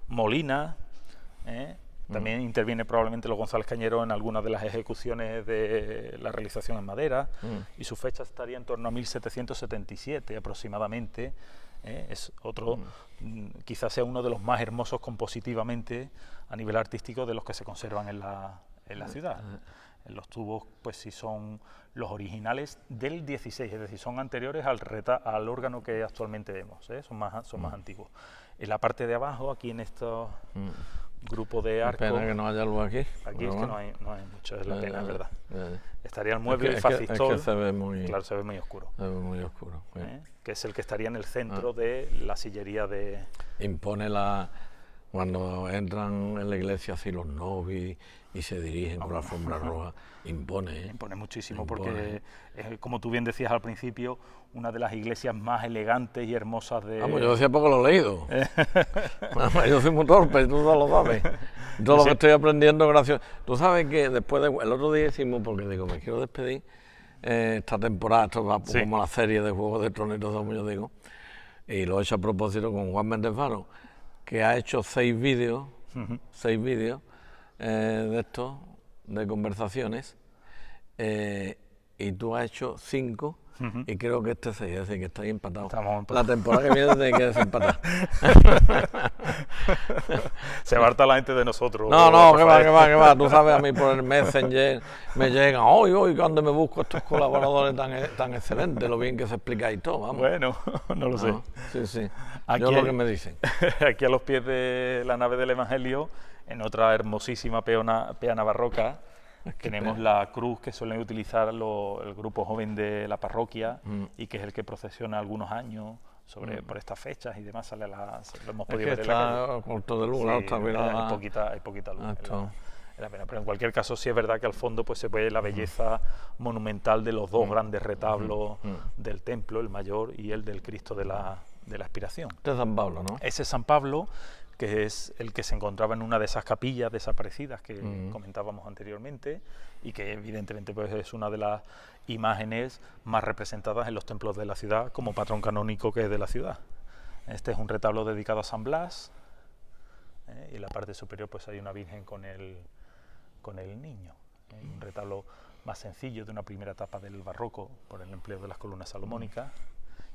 Molina. También interviene probablemente los González Cañero en algunas de las ejecuciones de la realización en madera. Y su fecha estaría en torno a 1777 aproximadamente. Es otro, quizás sea uno de los más hermosos compositivamente a nivel artístico de los que se conservan en la ciudad. Los tubos, pues sí son los originales del 16, es decir, son anteriores al órgano que actualmente vemos, son más antiguos. En la parte de abajo, aquí en estos grupo de arcos. Pena que no haya luz aquí. Aquí es que no hay mucho, es la pena, es verdad. Ya. Estaría el mueble, el Es facistol. que se ve muy, claro, se ve muy oscuro. Se ve muy oscuro. Que es el que estaría en el centro de la sillería de... Impone cuando entran en la iglesia así los novios y se dirigen con la alfombra roja, impone. Impone muchísimo, porque, como tú bien decías al principio, una de las iglesias más elegantes y hermosas de... Vamos, yo decía poco lo he leído. Vamos, yo soy muy torpe, tú no lo sabes. Todo lo que estoy aprendiendo, gracias. Tú sabes que después el otro día hicimos, porque digo, me quiero despedir, esta temporada, esto va como la serie de Juegos de Tronos y todo eso, yo digo, y lo he hecho a propósito con Juan Méndez Varo, que ha hecho 6 vídeos, de estos, de conversaciones, y tú has hecho 5, y creo que este 6, es decir, que está ahí empatado. La temporada que viene tiene que desempatar. Se aparta la gente de nosotros. No, que va. Tú sabes, a mí por el Messenger me llegan, hoy, cuando me busco estos colaboradores tan excelentes, lo bien que se explica y todo, vamos. Bueno, no lo sé. Sí. Aquí Yo lo que me dicen. Aquí a los pies de la nave del Evangelio, en otra hermosísima peana barroca, tenemos la cruz que suelen utilizar el grupo joven de la parroquia y que es el que procesiona algunos años por estas fechas y demás. Lo hemos podido ver en la calle. Corto de luz, hay poquita luz. La pena. Pero en cualquier caso sí es verdad que al fondo pues se ve la belleza monumental de los dos grandes retablos del templo, el mayor y el del Cristo de la Expiración. Este es San Pablo, ¿no? Ese San Pablo, que es el que se encontraba en una de esas capillas desaparecidas que comentábamos anteriormente y que evidentemente pues es una de las imágenes más representadas en los templos de la ciudad como patrón canónico que es de la ciudad. Este es un retablo dedicado a San Blas, y en la parte superior pues hay una virgen con el niño, un retablo más sencillo de una primera etapa del barroco por el empleo de las columnas salomónicas,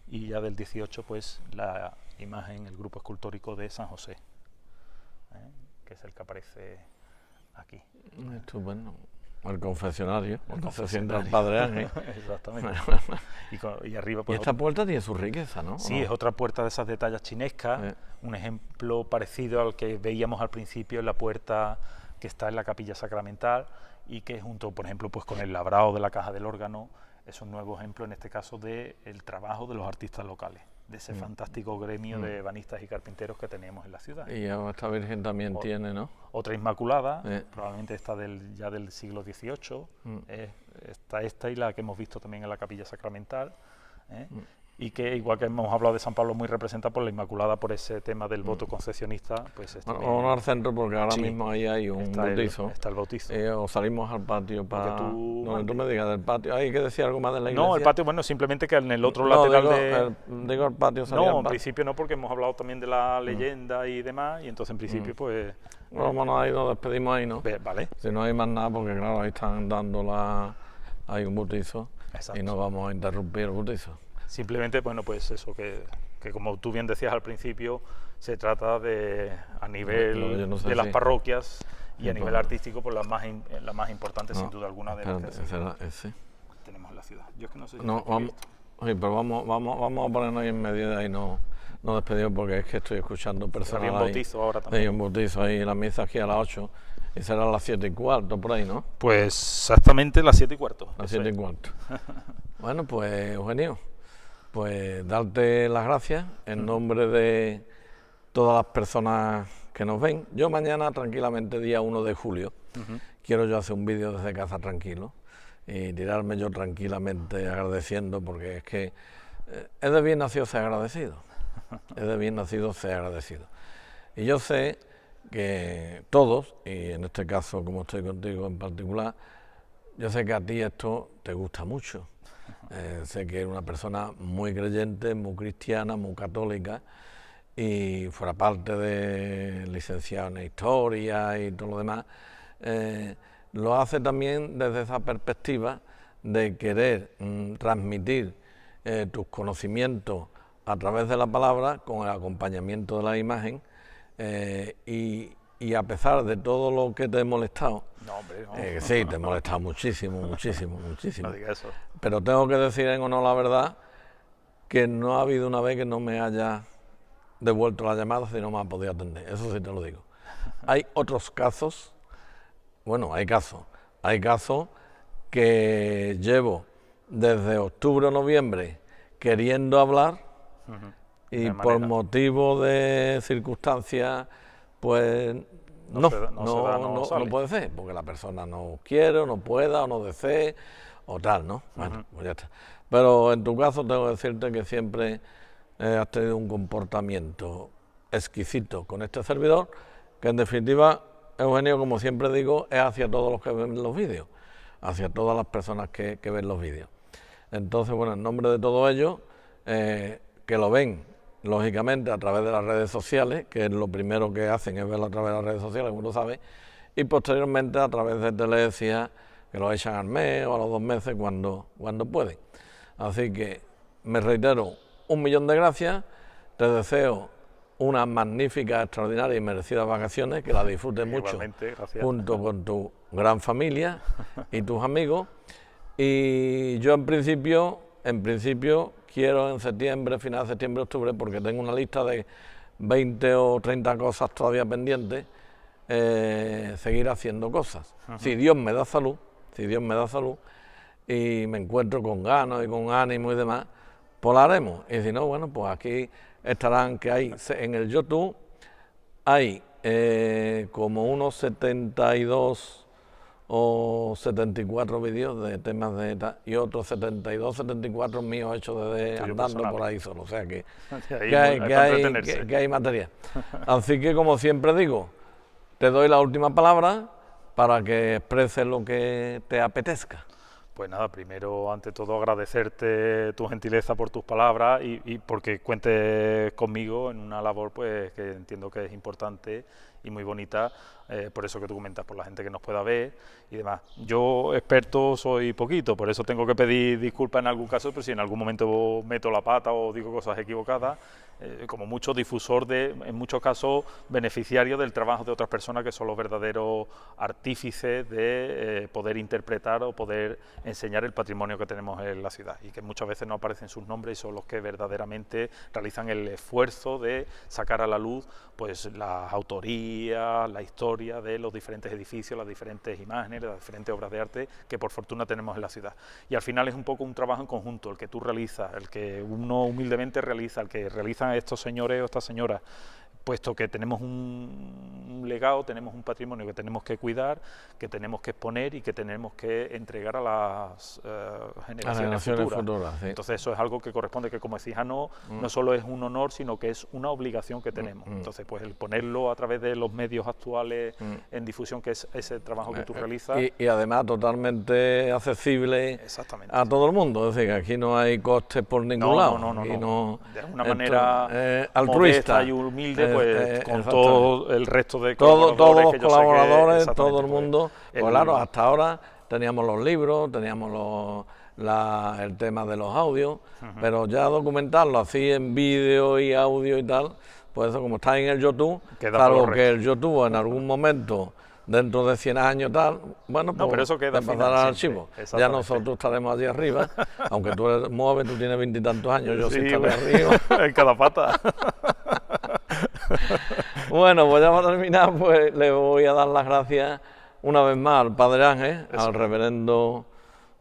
y ya del 18 pues la imagen, el grupo escultórico de San José, que es el que aparece aquí. Estupendo. El confesionario, cuando se sienta el Padre Ángel. Exactamente. y arriba pues, y esta puerta tiene su riqueza, ¿no? Sí, es otra puerta de esas de talla chinesca, un ejemplo parecido al que veíamos al principio en la puerta que está en la capilla sacramental y que junto, por ejemplo, pues con el labrado de la caja del órgano, es un nuevo ejemplo en este caso del trabajo de los artistas locales, de ese fantástico gremio de ebanistas y carpinteros que tenemos en la ciudad. Y esta Virgen también tiene, ¿no? Otra Inmaculada, probablemente esta ya del siglo XVIII, está esta y la que hemos visto también en la capilla sacramental, y que igual que hemos hablado de San Pablo muy representada por la Inmaculada por ese tema del voto concesionista, pues vamos al centro porque ahora mismo ahí hay un bautizo. Está el bautizo. O salimos al patio para... Donde tú me digas del patio. ¿Hay que decir algo más de la iglesia? No, el patio, bueno, simplemente que en el otro lateral digo el patio. No, en principio no, porque hemos hablado también de la leyenda y demás, y entonces en principio pues... Vámonos ahí, nos despedimos ahí, ¿no? Vale. Si no hay más nada, porque claro, ahí están dando hay un bautizo. Exacto. Y no vamos a interrumpir el bautizo. Simplemente, bueno, pues eso, que como tú bien decías al principio, se trata de, a nivel de las parroquias y a nivel artístico, pues la más importante sin duda alguna de las que tenemos en la ciudad. Yo es que no sé si pero vamos a ponernos ahí en medio de ahí, no despedimos, porque es que estoy escuchando personas. Había un bautizo ahora también. Hay un bautizo ahí, la misa aquí a las 8, y será a las 7:15 por ahí, ¿no? Pues exactamente las 7:15. Las 7:15. Bueno, pues Eugenio, pues darte las gracias en nombre de todas las personas que nos ven. Yo mañana, tranquilamente, día 1 de julio, quiero yo hacer un vídeo desde casa tranquilo y tirarme yo tranquilamente agradeciendo, porque es que es de bien nacido ser agradecido. Es de bien nacido ser agradecido. Y yo sé que todos, y en este caso como estoy contigo en particular, yo sé que a ti esto te gusta mucho. Sé que eres una persona muy creyente, muy cristiana, muy católica, y fuera parte de licenciado en Historia y todo lo demás, lo hace también desde esa perspectiva de querer transmitir tus conocimientos a través de la palabra con el acompañamiento de la imagen, y a pesar de todo lo que te he molestado, sí, te he molestado muchísimo. No digas eso. Pero tengo que decir en honor a la verdad que no ha habido una vez que no me haya devuelto la llamada si no me ha podido atender. Eso sí te lo digo. Hay otros casos, bueno, hay casos que llevo desde octubre o noviembre queriendo hablar y por motivo de circunstancias, pues no puede ser, porque la persona no quiere, o no pueda, o no desee, o tal, ¿no? Bueno, pues ya está. Pero en tu caso tengo que decirte que siempre has tenido un comportamiento exquisito con este servidor, que en definitiva, Eugenio, como siempre digo, es hacia todos los que ven los vídeos, hacia todas las personas que ven los vídeos. Entonces, bueno, en nombre de todos ellos, que lo ven, lógicamente, a través de las redes sociales, que es lo primero que hacen, es verlo a través de las redes sociales, como uno sabe, y posteriormente a través de Telesia, que lo echan al mes o a los 2 meses cuando pueden. Así que me reitero, 1.000.000 de gracias, te deseo unas magníficas, extraordinarias y merecidas vacaciones, que las disfrutes mucho junto con tu gran familia y tus amigos. Y yo en principio quiero en septiembre, final de septiembre, octubre, porque tengo una lista de 20 o 30 cosas todavía pendientes, seguir haciendo cosas. Si Dios me da salud, y me encuentro con ganas y con ánimo y demás, pues lo haremos. Y si no, bueno, pues aquí estarán, que hay en el YouTube, hay como unos 72 o 74 vídeos de temas de ETA y otros 72, 74 míos hechos desde andando personal por ahí solo, o sea que hay material. Así que, como siempre digo, te doy la última palabra para que expreses lo que te apetezca. Pues nada, primero, ante todo, agradecerte tu gentileza por tus palabras y porque cuentes conmigo en una labor pues que entiendo que es importante y muy bonita, por eso que tú comentas, por la gente que nos pueda ver y demás. Yo experto soy poquito, por eso tengo que pedir disculpas en algún caso, pero si en algún momento meto la pata o digo cosas equivocadas, como mucho difusor en muchos casos, beneficiario del trabajo de otras personas que son los verdaderos artífices de poder interpretar o poder enseñar el patrimonio que tenemos en la ciudad y que muchas veces no aparecen sus nombres y son los que verdaderamente realizan el esfuerzo de sacar a la luz pues las autorías, la historia de los diferentes edificios, las diferentes imágenes, las diferentes obras de arte que por fortuna tenemos en la ciudad. Y al final es un poco un trabajo en conjunto, el que tú realizas, el que uno humildemente realiza, el que realizan estos señores o estas señoras, puesto que tenemos un legado, tenemos un patrimonio que tenemos que cuidar, que tenemos que exponer y que tenemos que entregar a las generaciones futuras. Sí. Entonces eso es algo que corresponde, que como decís, no solo es un honor, sino que es una obligación que tenemos. Entonces pues el ponerlo a través de los medios actuales en difusión, que es ese trabajo que tú realizas. Y además totalmente accesible a todo el mundo, es decir, que aquí no hay costes por ningún lado. No. De una manera altruista y humilde, pues con todo el resto de todos los colaboradores, todo el mundo, pues claro, hasta ahora teníamos los libros, teníamos el tema de los audios, pero ya documentarlo así en vídeo y audio y tal, pues eso como está en el YouTube, salvo que el YouTube en algún momento, dentro de 100 años tal, bueno, pues pero eso queda te pasará al archivo. Ya nosotros estaremos allí arriba, aunque tú eres joven, tú tienes 20 y tantos años, yo sí estaré arriba. En cada pata. Bueno, pues ya para terminar, pues le voy a dar las gracias una vez más al Padre Ángel, al reverendo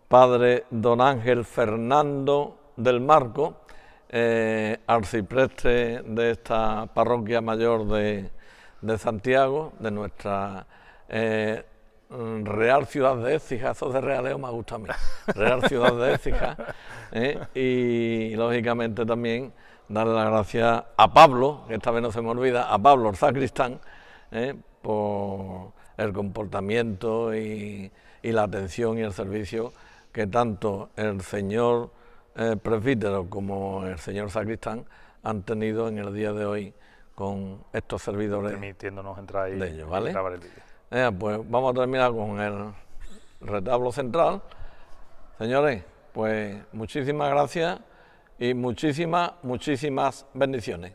Padre Don Ángel Fernando del Marco, arcipreste de esta parroquia mayor de Santiago, de nuestra Real Ciudad de Écija. Eso de realeo me gusta a mí, Real Ciudad de Écija, y lógicamente también darle las gracias a Pablo, que esta vez no se me olvida, a Pablo el sacristán, por el comportamiento y la atención y el servicio que tanto el señor presbítero como el señor sacristán han tenido en el día de hoy con estos servidores, permitiéndonos entrar de ellos, ¿vale? Y grabar el vídeo. Pues vamos a terminar con el retablo central. Señores, pues muchísimas gracias y muchísimas bendiciones.